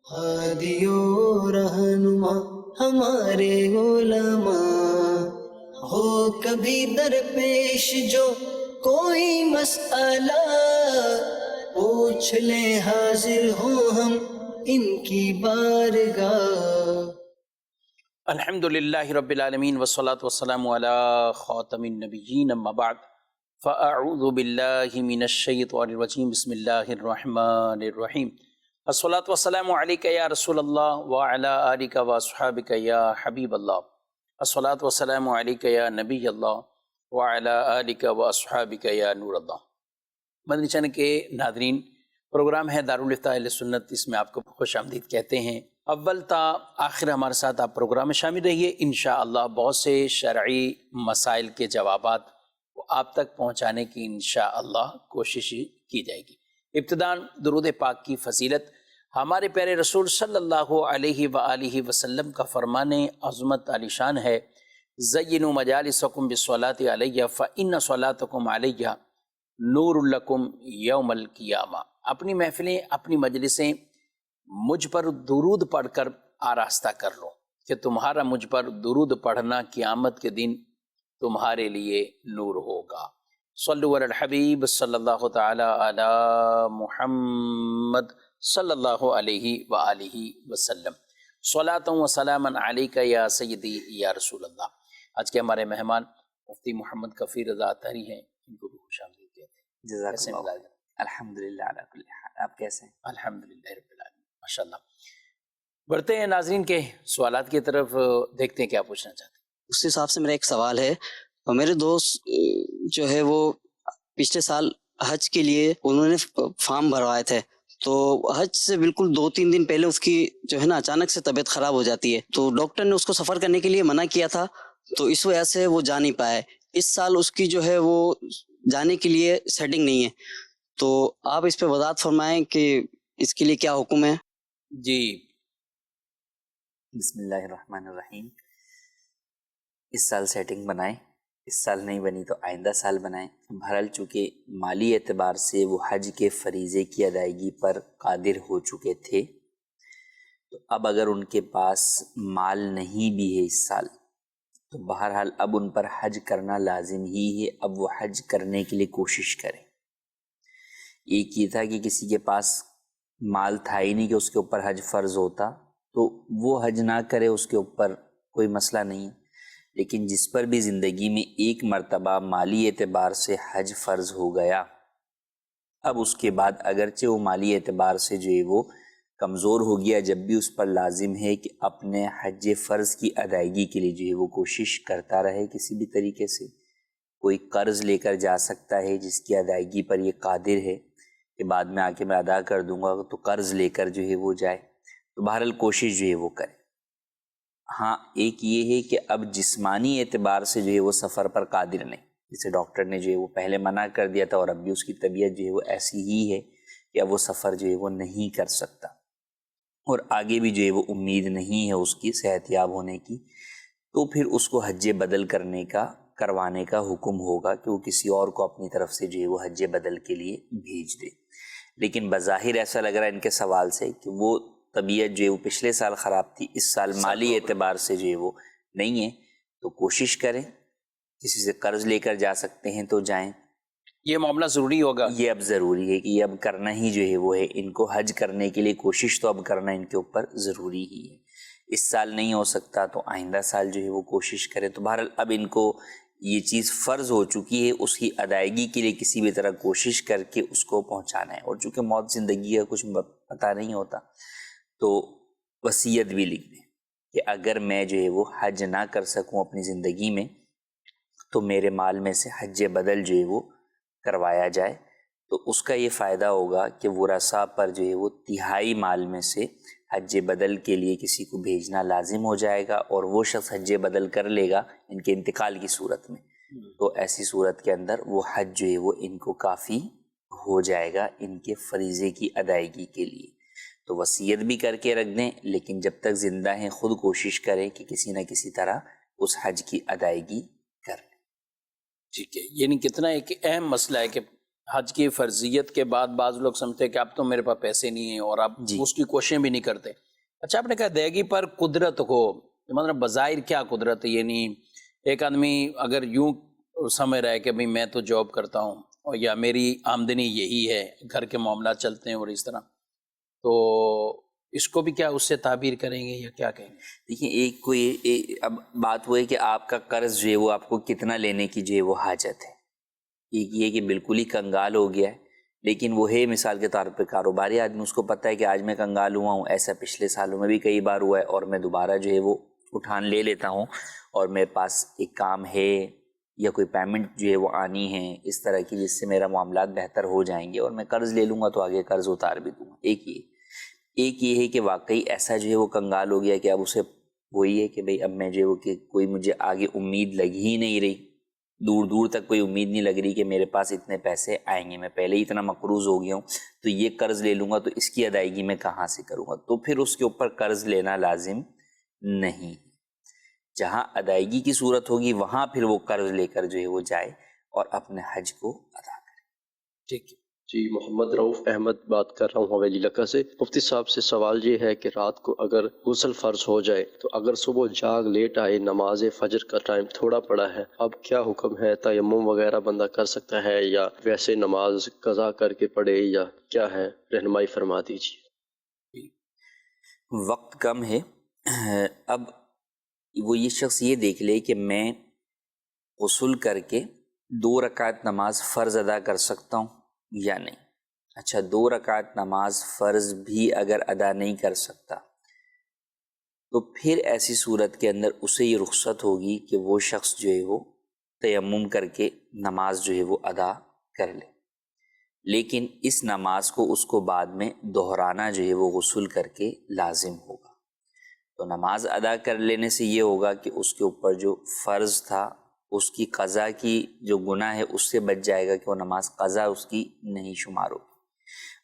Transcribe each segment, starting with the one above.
ہادی و رہنما ہمارے علماء، ہو کبھی درپیش جو کوئی مسئلہ، پوچھ لیں حاضر ہوں ہم ان کی بارگاہ۔ الحمد للہ رب العالمین والصلاة والسلام علی خاتم النبیین اما بعد فاعوذ باللہ من الشیطان الرجیم بسم اللہ الرحمن الرحیم الصلاة والسلام علیک یا رسول اللہ وعلی آلک واصحابک یا حبیب اللہ الصلاة والسلام علیک یا نبی اللہ وعلی آلک واصحابک یا نور اللہ۔ مدنی چینل کے ناظرین، پروگرام ہے دارالفتاء اہل سنت، اس میں آپ کو خوش آمدید کہتے ہیں۔ اول تا آخر ہمارے ساتھ آپ پروگرام میں شامل رہیے، انشاءاللہ بہت سے شرعی مسائل کے جوابات وہ آپ تک پہنچانے کی انشاءاللہ کوشش کی جائے گی۔ ابتداً درود پاک کی فضیلت، ہمارے پیارے رسول صلی اللہ علیہ وآلہ وسلم کا فرمان عظمت علی شان ہے، زینوا مجالسکم بالصلاۃ علیہ فإن صلاتکم علیہ نور لکم یوم القیامہ۔ اپنی محفلیں، اپنی مجلسیں مجھ پر درود پڑھ کر آراستہ کر لو کہ تمہارا مجھ پر درود پڑھنا قیامت کے دن تمہارے لیے نور ہوگا۔ صلو علی الحبیب صلی اللہ تعالی علی محمد صلی اللہ علیہ وآلہ وسلم۔ صلاۃ و سلاما علیک یا سیدی یا رسول اللہ۔ آج کے ہمارے مہمان مفتی محمد کفیل رضا اطہری ہیں، ان کو بھی خوش آمدید کہتے ہیں۔ جزاک اللہ خیر۔ الحمدللہ علی کل حال، آپ کیسے ہیں؟ الحمدللہ رب العالمین، ماشاءاللہ۔ بڑھتے ہیں ناظرین کے سوالات کی طرف، دیکھتے ہیں کیا پوچھنا چاہتے ہیں۔ اس حساب سے میرا ایک سوال ہے، میرے دوست جو ہے وہ پچھلے سال حج کے لیے انہوں نے فارم بھروائے تھے، تو حج سے بالکل 2-3 دن پہلے اس کی جو ہے نا اچانک سے طبیعت خراب ہو جاتی ہے، تو ڈاکٹر نے اس کو سفر کرنے کے لیے منع کیا تھا، تو اس وجہ سے وہ جا نہیں پائے۔ اس سال اس کی جو ہے وہ جانے کے لیے سیٹنگ نہیں ہے، تو آپ اس پہ وضاحت فرمائیں کہ اس کے لیے کیا حکم ہے؟ جی بسم اللہ الرحمن الرحیم۔ اس سال سیٹنگ بنائیں، اس سال نہیں بنی تو آئندہ سال بنائیں۔ بہرحال چونکہ مالی اعتبار سے وہ حج کے فریضے کی ادائیگی پر قادر ہو چکے تھے، تو اب اگر ان کے پاس مال نہیں بھی ہے اس سال، تو بہرحال اب ان پر حج کرنا لازم ہی ہے۔ اب وہ حج کرنے کے لیے کوشش کریں۔ ایک یہ تھا کہ کسی کے پاس مال تھا ہی نہیں کہ اس کے اوپر حج فرض ہوتا، تو وہ حج نہ کرے، اس کے اوپر کوئی مسئلہ نہیں ہے۔ لیکن جس پر بھی زندگی میں ایک مرتبہ مالی اعتبار سے حج فرض ہو گیا، اب اس کے بعد اگرچہ وہ مالی اعتبار سے جو ہے وہ کمزور ہو گیا، جب بھی اس پر لازم ہے کہ اپنے حج فرض کی ادائیگی کے لیے جو ہے وہ کوشش کرتا رہے کسی بھی طریقے سے۔ کوئی قرض لے کر جا سکتا ہے جس کی ادائیگی پر یہ قادر ہے کہ بعد میں آ کے میں ادا کر دوں گا، تو قرض لے کر جو ہے وہ جائے، تو بہرحال کوشش جو ہے وہ کرے۔ ہاں ایک یہ ہے کہ اب جسمانی اعتبار سے جو ہے وہ سفر پر قادر نہیں، جسے ڈاکٹر نے جو ہے وہ پہلے منع کر دیا تھا، اور اب بھی اس کی طبیعت جو ہے وہ ایسی ہی ہے کہ اب وہ سفر جو ہے وہ نہیں کر سکتا، اور آگے بھی جو ہے وہ امید نہیں ہے اس کی صحت یاب ہونے کی، تو پھر اس کو حج بدل کروانے کا حکم ہوگا کہ وہ کسی اور کو اپنی طرف سے جو ہے وہ حج بدل کے لیے بھیج دے۔ لیکن بظاہر ایسا لگ رہا ہے ان کے سوال سے کہ وہ طبیعت جو ہے وہ پچھلے سال خراب تھی، اس سال مالی اعتبار سے جو ہے وہ نہیں ہے، تو کوشش کریں، کسی سے قرض لے کر جا سکتے ہیں تو جائیں۔ یہ معاملہ ضروری ہوگا، یہ اب ضروری ہے کہ یہ اب کرنا ہی جو ہے وہ ہے، ان کو حج کرنے کے لیے کوشش تو اب کرنا ان کے اوپر ضروری ہی ہے۔ اس سال نہیں ہو سکتا تو آئندہ سال جو ہے وہ کوشش کریں۔ تو بہرحال اب ان کو یہ چیز فرض ہو چکی ہے، اس کی ادائیگی کے لیے کسی بھی طرح کوشش کر کے اس کو پہنچانا ہے، اور چونکہ موت زندگی کا کچھ پتہ نہیں ہوتا، تو وصیت بھی لکھ دیں کہ اگر میں جو ہے وہ حج نہ کر سکوں اپنی زندگی میں، تو میرے مال میں سے حج بدل جو ہے وہ کروایا جائے۔ تو اس کا یہ فائدہ ہوگا کہ ورثاء پر جو ہے وہ 1/3 مال میں سے حج بدل کے لیے کسی کو بھیجنا لازم ہو جائے گا، اور وہ شخص حج بدل کر لے گا ان کے انتقال کی صورت میں، تو ایسی صورت کے اندر وہ حج جو ہے وہ ان کو کافی ہو جائے گا ان کے فریضے کی ادائیگی کے لیے۔ تو وصیت بھی کر کے رکھ دیں، لیکن جب تک زندہ ہیں خود کوشش کریں کہ کسی نہ کسی طرح اس حج کی ادائیگی کر لیں۔ ٹھیک ہے، یعنی کتنا ایک اہم مسئلہ ہے کہ حج کی فرضیت کے بعد بعض لوگ سمجھتے ہیں کہ اب تو میرے پاس پیسے نہیں ہیں اور اب جی اس کی کوششیں بھی نہیں کرتے. اچھا آپ نے کہا ادائیگی پر قدرت ہو، مطلب بظاہر کیا قدرت ہے؟ یعنی ایک آدمی اگر یوں سمجھ رہا ہے کہ بھئی میں تو جاب کرتا ہوں اور یا میری آمدنی یہی ہے، گھر کے معاملات چلتے ہیں اور اس طرح، تو اس کو بھی کیا اس سے تعبیر کریں گے یا کیا کہیں گے؟ دیکھیں، اب بات وہ ہے کہ آپ کا قرض جو ہے وہ آپ کو کتنا لینے کی جو ہے وہ حاجت ہے. ایک یہ کہ بالکل ہی کنگال ہو گیا ہے، لیکن وہ ہے مثال کے طور پہ کاروباری آدمی، اس کو پتہ ہے کہ آج میں کنگال ہوا ہوں، ایسا پچھلے سالوں میں بھی کئی بار ہوا ہے، اور میں دوبارہ جو ہے وہ اٹھان لے لیتا ہوں اور میرے پاس ایک کام ہے یا کوئی پیمنٹ جو ہے وہ آنی ہے اس طرح کی جس سے میرا معاملات بہتر ہو جائیں گے، اور میں قرض لے لوں گا تو آگے قرض اتار بھی دوں گا. ایک یہ ہے کہ واقعی ایسا جو ہے وہ کنگال ہو گیا کہ اب اسے وہی ہے کہ بھئی اب میں جو ہے وہ کہ کوئی مجھے آگے امید لگ ہی نہیں رہی، دور دور تک کوئی امید نہیں لگ رہی کہ میرے پاس اتنے پیسے آئیں گے، میں پہلے ہی اتنا مقروض ہو گیا ہوں، تو یہ قرض لے لوں گا تو اس کی ادائیگی میں کہاں سے کروں گا؟ تو پھر اس کے اوپر قرض لینا لازم نہیں. جہاں ادائیگی کی صورت ہوگی وہاں پھر وہ قرض لے کر جو ہے وہ جائے اور اپنے حج کو ادا کرے. ٹھیک ہے. جی، محمد رؤف احمد بات کر رہا ہوں حویلی لکہ سے. مفتی صاحب سے سوال یہ ہے کہ رات کو اگر غسل فرض ہو جائے تو اگر صبح جاگ لیٹ آئے، نماز فجر کا ٹائم تھوڑا پڑا ہے، اب کیا حکم ہے؟ تیمم وغیرہ بندہ کر سکتا ہے یا ویسے نماز قضا کر کے پڑھے یا کیا ہے؟ رہنمائی فرما دیجیے. وقت کم ہے، اب وہ یہ شخص یہ دیکھ لے کہ میں غسل کر کے 2 رکعت نماز فرض ادا کر سکتا ہوں یا نہیں. اچھا، 2 رکعت نماز فرض بھی اگر ادا نہیں کر سکتا تو پھر ایسی صورت کے اندر اسے یہ رخصت ہوگی کہ وہ شخص جو ہے وہ تیمم کر کے نماز جو ہے وہ ادا کر لے، لیکن اس نماز کو اس کو بعد میں دہرانا جو ہے وہ غسل کر کے لازم ہوگا. تو نماز ادا کر لینے سے یہ ہوگا کہ اس کے اوپر جو فرض تھا اس کی قضا کی جو گناہ ہے اس سے بچ جائے گا کہ وہ نماز قضا اس کی نہیں شمار ہوگی.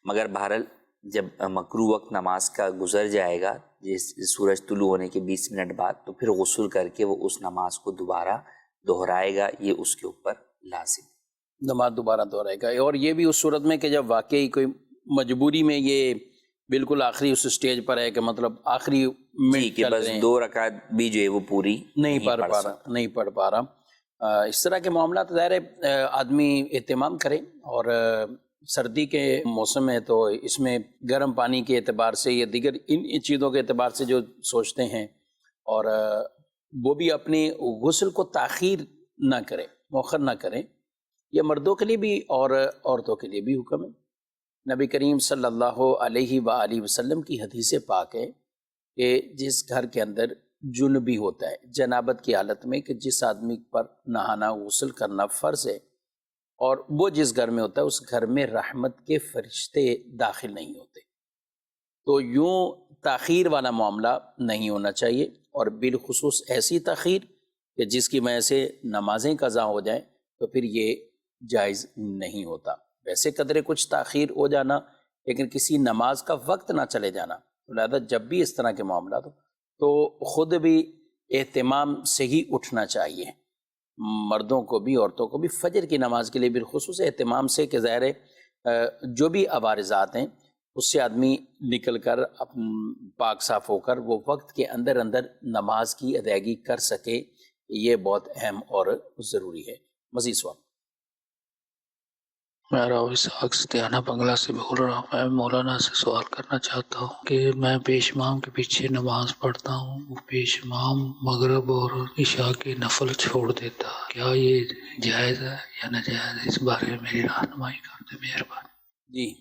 مگر بہرحال جب مکروہ وقت نماز کا گزر جائے گا، سورج طلوع ہونے کے 20 منٹ بعد، تو پھر غسل کر کے وہ اس نماز کو دوبارہ دہرائے گا، یہ اس کے اوپر لازم ہے. نماز دوبارہ دہرائے گا. اور یہ بھی اس صورت میں کہ جب واقعی کوئی مجبوری میں یہ بالکل آخری اس سٹیج پر ہے کہ مطلب آخری منٹ کہ بس 2 رکعت بھی جو ہے وہ پوری نہیں پڑھ پا رہا. اس طرح کے معاملات ظاہر ہے آدمی اہتمام کرے، اور سردی کے موسم ہے تو اس میں گرم پانی کے اعتبار سے یا دیگر ان چیزوں کے اعتبار سے جو سوچتے ہیں، اور وہ بھی اپنے غسل کو تاخیر نہ کرے، مؤخر نہ کریں. یہ مردوں کے لیے بھی اور عورتوں کے لیے بھی حکم ہے. نبی کریم صلی اللہ علیہ وآلہ وسلم کی حدیث پاک ہے کہ جس گھر کے اندر جنبی ہوتا ہے، جنابت کی حالت میں، کہ جس آدمی پر نہانا غسل کرنا فرض ہے، اور وہ جس گھر میں ہوتا ہے اس گھر میں رحمت کے فرشتے داخل نہیں ہوتے. تو یوں تاخیر والا معاملہ نہیں ہونا چاہیے، اور بالخصوص ایسی تاخیر کہ جس کی وجہ سے نمازیں قضا ہو جائیں تو پھر یہ جائز نہیں ہوتا. ویسے قدرے کچھ تاخیر ہو جانا، لیکن کسی نماز کا وقت نہ چلے جانا. لہذا جب بھی اس طرح کے معاملات ہو تو خود بھی اہتمام سے ہی اٹھنا چاہیے، مردوں کو بھی عورتوں کو بھی. فجر کی نماز کے لیے بالخصوص اہتمام سے کہ ظاہر ہے جو بھی عوارضات ہیں اس سے آدمی نکل کر پاک صاف ہو کر وہ وقت کے اندر اندر نماز کی ادائیگی کر سکے. یہ بہت اہم اور ضروری ہے. مزید سوال. میں راوی اسحاق ستیانہ بنگلہ سے بول رہا ہوں. میں مولانا سے سوال کرنا چاہتا ہوں کہ میں پیش امام کے پیچھے نماز پڑھتا ہوں، پیش امام مغرب اور عشاء کے نفل چھوڑ دیتا، کیا یہ جائز ہے یا ناجائز ہے؟ اس بارے میں میری رہنمائی کر دیں مہربانی. جی،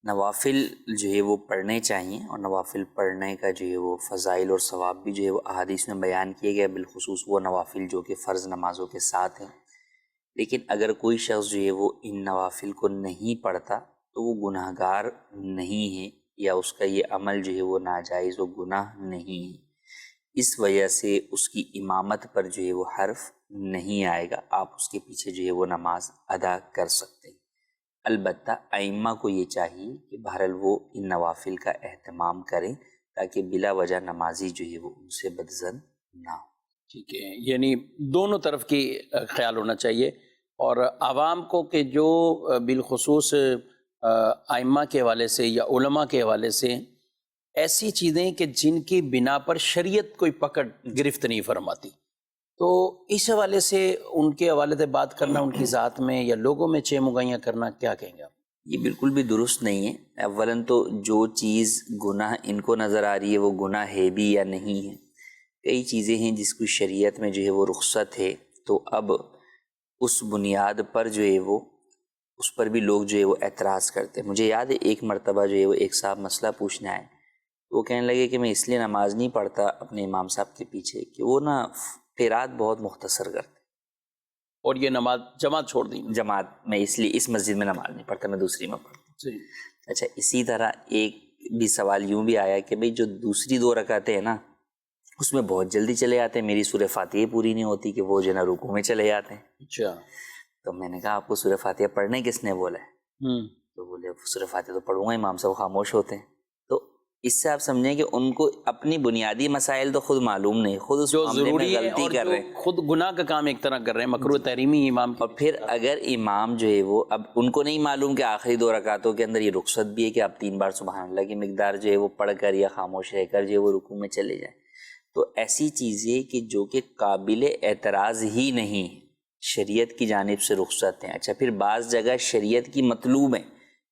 نوافل جو ہے وہ پڑھنے چاہیے، اور نوافل پڑھنے کا جو ہے وہ فضائل اور ثواب بھی جو ہے وہ احادیث میں بیان کیے گئے، بالخصوص وہ نوافل جو کہ فرض نمازوں کے ساتھ ہیں. لیکن اگر کوئی شخص جو ہے وہ ان نوافل کو نہیں پڑھتا تو وہ گناہ گار نہیں ہے، یا اس کا یہ عمل جو ہے وہ ناجائز و گناہ نہیں ہے. اس وجہ سے اس کی امامت پر جو ہے وہ حرف نہیں آئے گا، آپ اس کے پیچھے جو ہے وہ نماز ادا کر سکتے ہیں. البتہ ائمہ کو یہ چاہیے کہ بہرحال وہ ان نوافل کا اہتمام کریں تاکہ بلا وجہ نمازی جو ہے وہ ان سے بدظن نہ ہو. ٹھیک ہے. یعنی دونوں طرف کی خیال ہونا چاہیے. اور عوام کو کہ جو بالخصوص ائمہ کے حوالے سے یا علماء کے حوالے سے ایسی چیزیں کہ جن کی بنا پر شریعت کوئی پکڑ گرفت نہیں فرماتی، تو اس حوالے سے ان کے حوالے سے بات کرنا، ان کی ذات میں یا لوگوں میں چہمگائیاں کرنا، کیا کہیں گے آپ؟ یہ بالکل بھی درست نہیں ہے۔ اولاً تو جو چیز گناہ ان کو نظر آ رہی ہے وہ گناہ ہے بھی یا نہیں ہے۔ کئی چیزیں ہیں جس کو شریعت میں جو ہے وہ رخصت ہے، تو اب اس بنیاد پر جو ہے وہ اس پر بھی لوگ جو ہے وہ اعتراض کرتے ہیں۔ مجھے یاد ہے ایک مرتبہ جو ہے وہ ایک صاحب مسئلہ پوچھنے آئے، وہ کہنے لگے کہ میں اس لیے نماز نہیں پڑھتا اپنے امام صاحب کے پیچھے کہ وہ نا قرات بہت مختصر کرتے، اور یہ نماز جماعت چھوڑ دی؟ جماعت میں اس لیے اس مسجد میں نماز نہیں پڑھتا، میں دوسری میں پڑھتا ہوں۔ جی۔ اچھا، اسی طرح ایک بھی سوال یوں بھی آیا کہ بھئی جو دوسری 2 رکعتیں ہیں نا اس میں بہت جلدی چلے آتے ہیں، میری سورہ فاتحہ پوری نہیں ہوتی کہ وہ جو ہے نا رکوع میں چلے جاتے ہیں۔ اچھا۔ تو میں نے کہا آپ کو سورہ فاتحہ پڑھنے کس نے بولا ہے؟ تو بولے سورہ فاتحہ تو پڑھوں گا، امام صاحب خاموش ہوتے ہیں۔ تو اس سے آپ سمجھیں کہ ان کو اپنی بنیادی مسائل تو خود معلوم نہیں، خود اس جو معاملے میں ضروری ہے غلطی اور کر جو رہے ہیں، خود گناہ کا کام ایک طرح کر رہے ہیں، مکروہ تحریمی امام کی۔ اور پھر اگر امام جو ہے وہ اب ان کو نہیں معلوم کہ آخری 2 رکعتوں کے اندر یہ رخصت بھی ہے کہ آپ 3 بار سبحان اللہ کی مقدار جو ہے وہ پڑھ کر یا خاموش رہ کر جو ہے وہ رکوع میں چلے جائیں، تو ایسی چیزیں کہ جو کہ قابل اعتراض ہی نہیں ہے، شریعت کی جانب سے رخصت ہیں۔ اچھا، پھر بعض جگہ شریعت کی مطلوب ہیں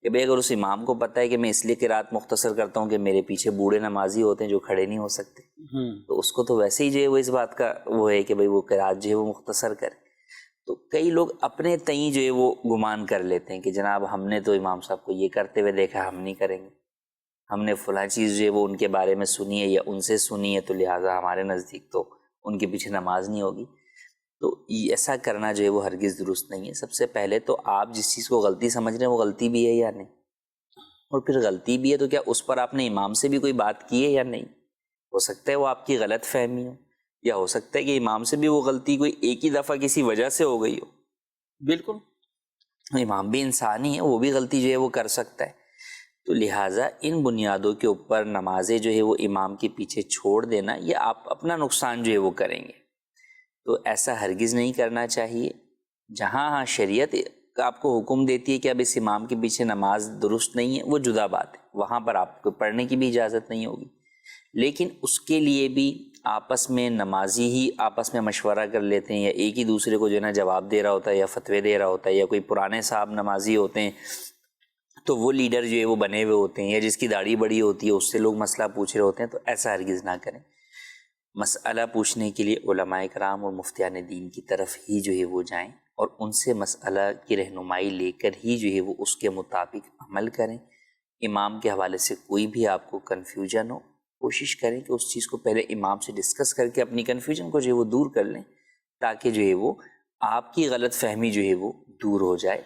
کہ بھئی اگر اس امام کو پتہ ہے کہ میں اس لیے قرات مختصر کرتا ہوں کہ میرے پیچھے بوڑھے نمازی ہوتے ہیں جو کھڑے نہیں ہو سکتے، تو اس کو تو ویسے ہی جو ہے وہ اس بات کا وہ ہے کہ بھئی وہ قرات جو ہے وہ مختصر کرے۔ تو کئی لوگ اپنے تئیں جو ہے وہ گمان کر لیتے ہیں کہ جناب ہم نے تو امام صاحب کو یہ کرتے ہوئے دیکھا، ہم نہیں کریں گے، ہم نے فلاں چیز جو ہے وہ ان کے بارے میں سنی ہے یا ان سے سنی ہے، تو لہٰذا ہمارے نزدیک تو ان کے پیچھے نماز نہیں ہوگی۔ تو ایسا کرنا جو ہے وہ ہرگز درست نہیں ہے۔ سب سے پہلے تو آپ جس چیز کو غلطی سمجھ رہے ہیں وہ غلطی بھی ہے یا نہیں، اور پھر غلطی بھی ہے تو کیا اس پر آپ نے امام سے بھی کوئی بات کی ہے یا نہیں؟ ہو سکتا ہے وہ آپ کی غلط فہمی ہو، یا ہو سکتا ہے کہ امام سے بھی وہ غلطی کوئی ایک ہی دفعہ کسی وجہ سے ہو گئی ہو۔ بالکل، امام بھی انسان ہی ہے، وہ بھی غلطی جو ہے وہ کر سکتا ہے۔ تو لہٰذا ان بنیادوں کے اوپر نمازیں جو ہے وہ امام کے پیچھے چھوڑ دینا، یہ آپ اپنا نقصان جو ہے وہ کریں گے، تو ایسا ہرگز نہیں کرنا چاہیے۔ جہاں شریعت آپ کو حکم دیتی ہے کہ اب اس امام کے پیچھے نماز درست نہیں ہے، وہ جدا بات ہے، وہاں پر آپ کو پڑھنے کی بھی اجازت نہیں ہوگی، لیکن اس کے لیے بھی آپس میں نمازی ہی آپس میں مشورہ کر لیتے ہیں، یا ایک ہی دوسرے کو جو ہے نا جواب دے رہا ہوتا ہے یا فتوے دے رہا ہوتا ہے، یا کوئی پرانے صاحب نمازی ہوتے ہیں تو وہ لیڈر جو ہے وہ بنے ہوئے ہوتے ہیں، یا جس کی داڑھی بڑی ہوتی ہے اس سے لوگ مسئلہ پوچھ رہے ہوتے ہیں، تو ایسا ہرگز نہ کریں۔ مسئلہ پوچھنے کے لیے علماء کرام اور مفتیان دین کی طرف ہی جو ہے وہ جائیں، اور ان سے مسئلہ کی رہنمائی لے کر ہی جو ہے وہ اس کے مطابق عمل کریں۔ امام کے حوالے سے کوئی بھی آپ کو کنفیوژن ہو، کوشش کریں کہ اس چیز کو پہلے امام سے ڈسکس کر کے اپنی کنفیوژن کو جو ہے وہ دور کر لیں، تاکہ جو ہے وہ آپ کی غلط فہمی جو ہے وہ دور ہو جائے۔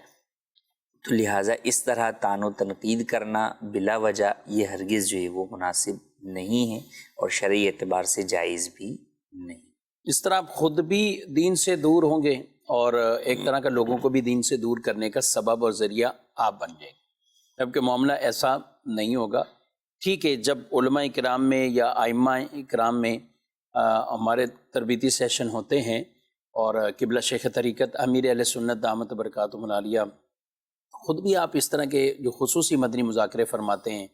تو لہٰذا اس طرح طعن و تنقید کرنا بلا وجہ یہ ہرگز جو ہے وہ مناسب نہیں ہے، اور شرعی اعتبار سے جائز بھی نہیں۔ اس طرح آپ خود بھی دین سے دور ہوں گے اور ایک طرح کا لوگوں کو بھی دین سے دور کرنے کا سبب اور ذریعہ آپ بن جائیں گے، جبکہ معاملہ ایسا نہیں ہوگا۔ ٹھیک ہے، جب علماء کرام میں یا ائمہ کرام میں ہمارے تربیتی سیشن ہوتے ہیں اور قبلہ شیخ طریقت امیر اہل سنت دامت برکاتہم العالیہ خود بھی آپ اس طرح کے جو خصوصی مدنی مذاکرے فرماتے ہیں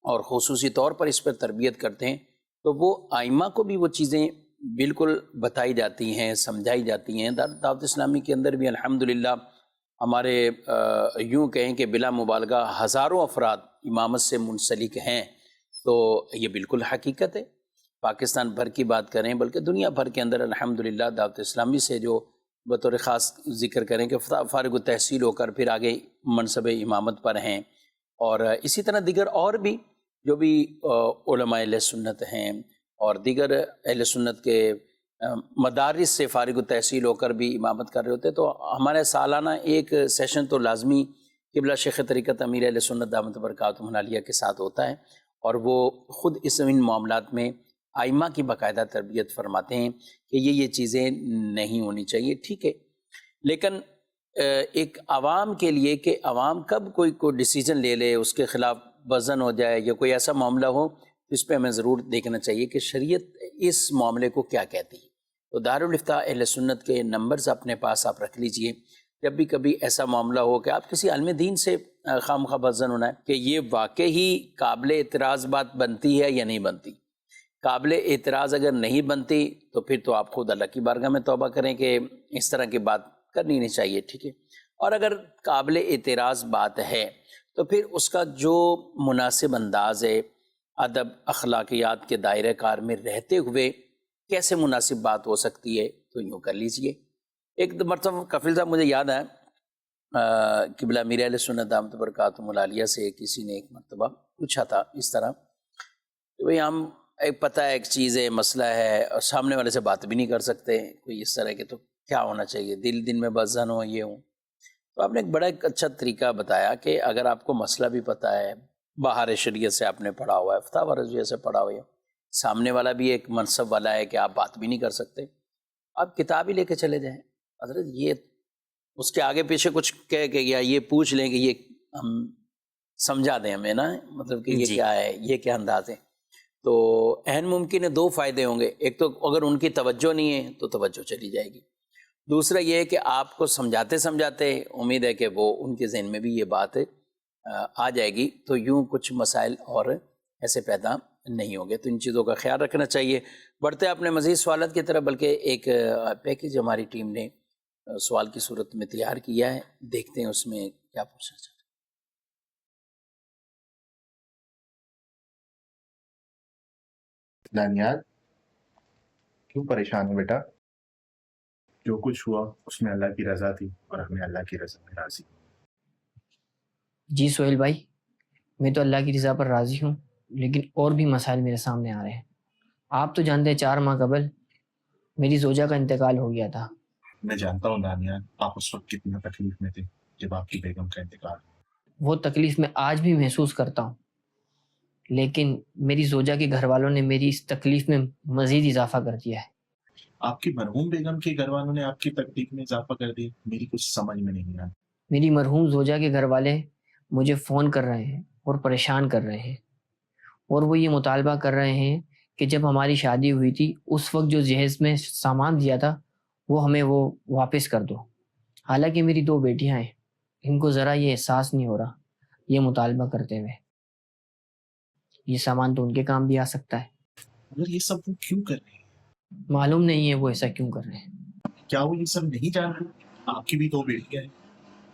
اور خصوصی طور پر اس پر تربیت کرتے ہیں، تو وہ ائمہ کو بھی وہ چیزیں بالکل بتائی جاتی ہیں، سمجھائی جاتی ہیں۔ دعوت اسلامی کے اندر بھی الحمدللہ ہمارے یوں کہیں کہ بلا مبالغہ ہزاروں افراد امامت سے منسلک ہیں، تو یہ بالکل حقیقت ہے۔ پاکستان بھر کی بات کریں بلکہ دنیا بھر کے اندر الحمدللہ دعوت اسلامی سے جو بطور خاص ذکر کریں کہ فارغ التحصیل ہو کر پھر آگے منصب امامت پر ہیں، اور اسی طرح دیگر اور بھی جو بھی علماء اہل سنت ہیں اور دیگر اہل سنت کے مدارس سے فارغ التحصیل ہو کر بھی امامت کر رہے ہوتے ہیں، تو ہمارے سالانہ ایک سیشن تو لازمی قبلہ شیخ طریقت امیر اہل سنت دامت برکاتہم العالیہ کے ساتھ ہوتا ہے، اور وہ خود ان معاملات میں ائمہ کی باقاعدہ تربیت فرماتے ہیں کہ یہ چیزیں نہیں ہونی چاہیے۔ ٹھیک ہے، لیکن ایک عوام کے لیے کہ عوام کب کوئی ڈیسیجن لے لے، اس کے خلاف وزن ہو جائے یا کوئی ایسا معاملہ ہو، اس پہ ہمیں ضرور دیکھنا چاہیے کہ شریعت اس معاملے کو کیا کہتی ہے۔ تو دارالفتاء اہل سنت کے نمبرز اپنے پاس آپ رکھ لیجئے. جب بھی کبھی ایسا معاملہ ہو کہ آپ کسی عالم دین سے خواہ بزن ہونا ہے کہ یہ واقعی قابل اعتراض بات بنتی ہے یا نہیں بنتی. قابل اعتراض اگر نہیں بنتی تو پھر تو آپ خود اللہ کی بارگاہ میں توبہ کریں کہ اس طرح کی بات کرنی نہیں چاہیے، ٹھیک ہے. اور اگر قابل اعتراض بات ہے تو پھر اس کا جو مناسب انداز ہے ادب اخلاقیات کے دائرہ کار میں رہتے ہوئے کیسے مناسب بات ہو سکتی ہے تو یوں کر لیجئے. ایک مرتبہ کفیل صاحب مجھے یاد ہے قبلہ میر اہل سنت دامت برکاتہم العالیہ سے کسی نے ایک مرتبہ پوچھا تھا اس طرح کہ بھئی ہم ایک پتہ ہے ایک چیز ہے مسئلہ ہے اور سامنے والے سے بات بھی نہیں کر سکتے کوئی اس طرح کے، تو کیا ہونا چاہیے؟ دن میں بزن ہو یہ ہوں. تو آپ نے ایک بڑا ایک اچھا طریقہ بتایا کہ اگر آپ کو مسئلہ بھی پتہ ہے، بہار شریعت سے آپ نے پڑھا ہوا ہے، فتاوی رضویہ سے پڑھا ہوا ہے، سامنے والا بھی ایک منصب والا ہے کہ آپ بات بھی نہیں کر سکتے، آپ کتاب ہی لے کے چلے جائیں. حضرت یہ اس کے آگے پیچھے کچھ کہہ کے یا یہ پوچھ لیں کہ یہ ہم سمجھا دیں ہمیں نا، مطلب کہ یہ کیا ہے، یہ کیا انداز ہے. تو عین ممکن ہے دو فائدے ہوں گے. ایک تو اگر ان کی توجہ نہیں ہے تو توجہ چلی جائے گی. دوسرا یہ ہے کہ آپ کو سمجھاتے سمجھاتے امید ہے کہ وہ ان کے ذہن میں بھی یہ بات آ جائے گی، تو یوں کچھ مسائل اور ایسے پیدا نہیں ہوں گے. تو ان چیزوں کا خیال رکھنا چاہیے. بڑھتے ہیں اپنے مزید سوالات کی طرف، بلکہ ایک پیکج ہماری ٹیم نے سوال کی صورت میں تیار کیا ہے، دیکھتے ہیں اس میں کیا پوچھنا چاہتے ہیں. دانیال کیوں پریشان ہو بیٹا؟ جو کچھ ہوا اس میں اللہ کی رضا تھی اور ہمیں اللہ کی رضا میں راضی. جی سہیل بھائی، میں تو اللہ کی رضا پر راضی ہوں، لیکن اور بھی مسائل میرے سامنے آ رہے ہیں. آپ تو جانتے ہیں 4 ماہ قبل میری زوجہ کا انتقال ہو گیا تھا. میں جانتا ہوں دانیال، آپ اس وقت کتنا تکلیف میں تھے جب آپ کی بیگم کا انتقال ہوا. وہ تکلیف میں آج بھی محسوس کرتا ہوں، لیکن میری زوجہ کے گھر والوں نے میری اس تکلیف میں مزید اضافہ کر دیا ہے. آپ کی مرحوم بیگم کے گھر والوں نے آپ کی تکلیف میں اضافہ کر دی؟ میری کچھ سمجھ میں نہیں آیا. میری مرحوم زوجہ کے گھر والے مجھے فون کر رہے ہیں اور پریشان کر رہے ہیں، اور وہ یہ مطالبہ کر رہے ہیں کہ جب ہماری شادی ہوئی تھی اس وقت جو جہیز میں سامان دیا تھا وہ ہمیں وہ واپس کر دو. حالانکہ میری 2 بیٹیاں ہیں، ان کو ذرا یہ احساس نہیں ہو رہا یہ مطالبہ کرتے ہوئے. یہ سامان تو ان کے کام بھی آ سکتا ہے. مگر یہ سب وہ کیوں کر رہے ہیں؟ معلوم نہیں ہے وہ ایسا کیوں کر رہے ہیں. کیا وہ یہ سب نہیں جان رہے؟ آپ کی بھی 2 بیٹیاں ہیں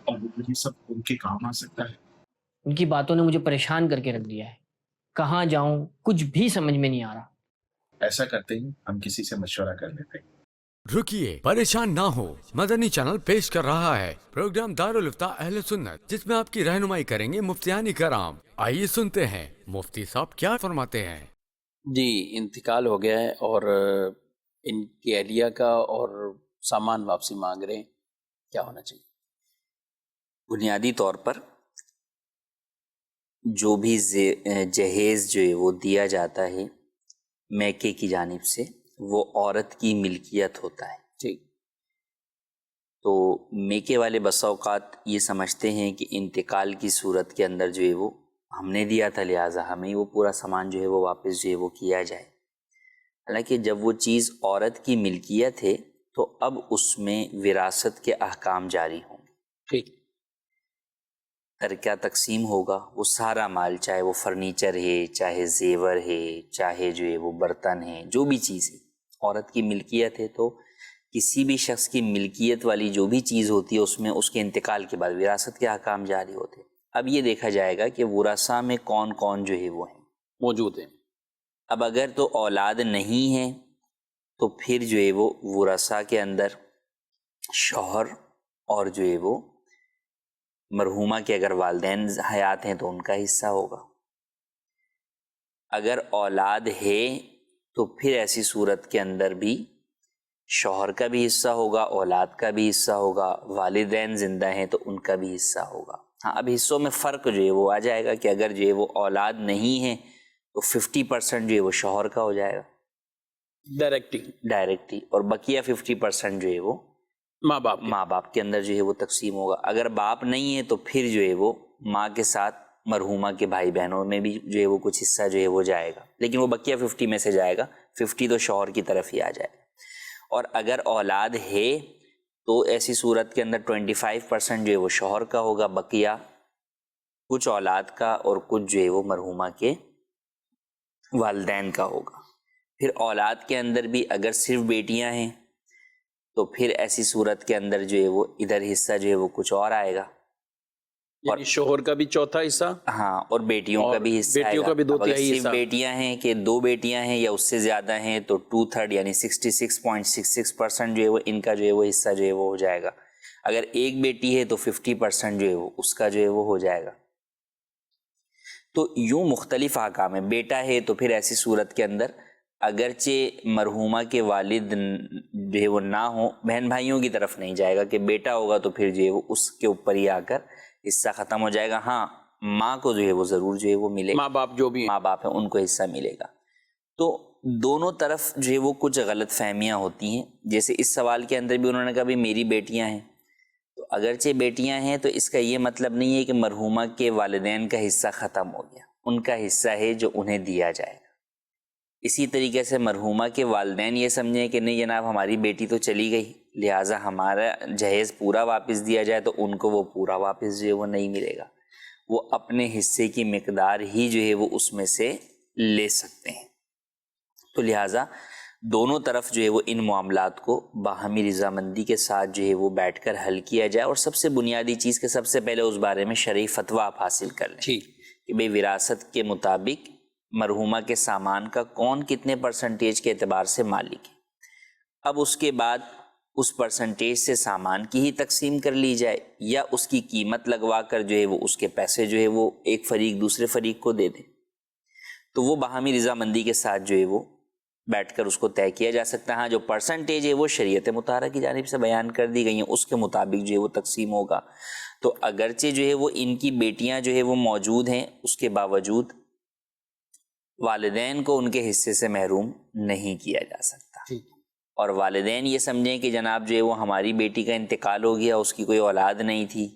اور یہ سب ان کے کام آ سکتا ہے. ان کی باتوں نے مجھے پریشان کر کے رکھ دیا ہے. کہاں جاؤں کچھ بھی سمجھ میں نہیں آ رہا. ایسا کرتے ہیں ہم کسی سے مشورہ کر لیتے ہیں. رکیے، پریشان نہ ہو، مدنی چینل پیش کر رہا ہے پروگرام دارالفتاء اہل سنت، جس میں آپ کی رہنمائی کریں گے مفتیان کرام. آئیے سنتے ہیں مفتی صاحب کیا فرماتے ہیں. جی، انتقال ہو گیا ہے اور ان کی اہلیہ کا اور سامان واپسی مانگ رہے ہیں، کیا ہونا چاہیے؟ بنیادی طور پر جو بھی جہیز جو ہے وہ دیا جاتا ہے میکے کی جانب سے وہ عورت کی ملکیت ہوتا ہے. ٹھیک. تو میکے والے بسا اوقات یہ سمجھتے ہیں کہ انتقال کی صورت کے اندر جو ہے وہ ہم نے دیا تھا لہٰذا ہمیں وہ پورا سامان جو ہے وہ واپس جو ہے وہ کیا جائے. حالانکہ جب وہ چیز عورت کی ملکیت ہے تو اب اس میں وراثت کے احکام جاری ہوں گے. ٹھیک. ترکہ تقسیم ہوگا، وہ سارا مال، چاہے وہ فرنیچر ہے، چاہے زیور ہے، چاہے جو ہے وہ برتن ہے، جو بھی چیز ہے عورت کی ملکیت ہے. تو کسی بھی شخص کی ملکیت والی جو بھی چیز ہوتی ہے اس میں اس کے انتقال کے بعد وراثت کے احکام جاری ہوتے ہیں. اب یہ دیکھا جائے گا کہ ورثاء میں کون کون جو ہے وہ ہیں موجود ہیں. اب اگر تو اولاد نہیں ہے تو پھر جو ہے وہ ورثاء کے اندر شوہر اور جو ہے وہ مرحومہ کے اگر والدین حیات ہیں تو ان کا حصہ ہوگا. اگر اولاد ہے تو پھر ایسی صورت کے اندر بھی شوہر کا بھی حصہ ہوگا، اولاد کا بھی حصہ ہوگا، والدین زندہ ہیں تو ان کا بھی حصہ ہوگا. ہاں، اب حصوں میں فرق جو ہے وہ آ جائے گا کہ اگر جو ہے وہ اولاد نہیں ہے تو 50% جو ہے وہ شوہر کا ہو جائے گا ڈائریکٹلی، اور بقیہ 50% جو ہے وہ ماں باپ کے اندر جو ہے وہ تقسیم ہوگا. اگر باپ نہیں ہے تو پھر جو ہے وہ ماں کے ساتھ مرحومہ کے بھائی بہنوں میں بھی جو ہے وہ کچھ حصہ جو ہے وہ جائے گا، لیکن وہ بقیہ 50 میں سے جائے گا، 50 تو شوہر کی طرف ہی آ جائے گا. اور اگر اولاد ہے تو ایسی صورت کے اندر 25% جو ہے وہ شوہر کا ہوگا، بقیہ کچھ اولاد کا اور کچھ جو ہے وہ مرحومہ کے والدین کا ہوگا۔ پھر اولاد کے اندر بھی اگر صرف بیٹیاں ہیں تو پھر ایسی صورت کے اندر جو ہے وہ ادھر حصہ جو ہے وہ کچھ اور آئے گا، یعنی شوہر کا بھی چوتھا حصہ، ہاں، اور بیٹیوں کا بھی حصہ بیٹیوں کا بھی اب اگر 2/3 صرف حصہ۔ بیٹیاں ہیں کہ 2 بیٹیاں ہیں یا اس سے زیادہ ہیں تو 2/3 یعنی 66.66% جو ہے وہ ان کا جو ہے وہ حصہ جو ہے وہ ہو جائے گا۔ اگر ایک بیٹی ہے تو 50% جو ہے وہ اس کا جو ہے وہ ہو جائے گا۔ تو یوں مختلف احکام ہیں۔ بیٹا ہے تو پھر ایسی صورت کے اندر اگرچہ مرحومہ کے والد جو ہے وہ نہ ہوں، بہن بھائیوں کی طرف نہیں جائے گا، کہ بیٹا ہوگا تو پھر جو ہے وہ اس کے اوپر ہی آ کر حصہ ختم ہو جائے گا۔ ہاں، ماں کو جو ہے وہ ضرور جو ہے وہ ملے گا، ماں باپ جو بھی ماں باپ ہیں ان کو حصہ ملے گا۔ تو دونوں طرف جو ہے وہ کچھ غلط فہمیاں ہوتی ہیں، جیسے اس سوال کے اندر بھی انہوں نے کہا بھی میری بیٹیاں ہیں، تو اگرچہ بیٹیاں ہیں تو اس کا یہ مطلب نہیں ہے کہ مرحومہ کے والدین کا حصہ ختم ہو گیا، ان کا حصہ ہے جو انہیں دیا جائے گا۔ اسی طریقے سے مرحومہ کے والدین یہ سمجھیں کہ نہیں جناب ہماری بیٹی تو چلی گئی، لہٰذا ہمارا جہیز پورا واپس دیا جائے، تو ان کو وہ پورا واپس جو ہے وہ نہیں ملے گا، وہ اپنے حصے کی مقدار ہی جو ہے وہ اس میں سے لے سکتے ہیں۔ تو لہٰذا دونوں طرف جو ہے وہ ان معاملات کو باہمی رضامندی کے ساتھ جو ہے وہ بیٹھ کر حل کیا جائے، اور سب سے بنیادی چیز کہ سب سے پہلے اس بارے میں شرعی فتویٰ آپ حاصل کر لیں کہ بھئی وراثت کے مطابق مرحومہ کے سامان کا کون کتنے پرسنٹیج کے اعتبار سے مالک ہے۔ اب اس کے بعد اس پرسنٹیج سے سامان کی ہی تقسیم کر لی جائے، یا اس کی قیمت لگوا کر جو ہے وہ اس کے پیسے جو ہے وہ ایک فریق دوسرے فریق کو دے دے، تو وہ باہمی رضامندی کے ساتھ جو ہے وہ بیٹھ کر اس کو طے کیا جا سکتا ہے۔ ہاں، جو پرسنٹیج ہے وہ شریعت مطہرہ کی جانب سے بیان کر دی گئی ہیں، اس کے مطابق جو ہے وہ تقسیم ہوگا۔ تو اگرچہ جو ہے وہ ان کی بیٹیاں جو ہے وہ موجود ہیں، اس کے باوجود والدین کو ان کے حصے سے محروم نہیں کیا جا سکتا، اور والدین یہ سمجھیں کہ جناب جو ہے وہ ہماری بیٹی کا انتقال ہو گیا، اس کی کوئی اولاد نہیں تھی،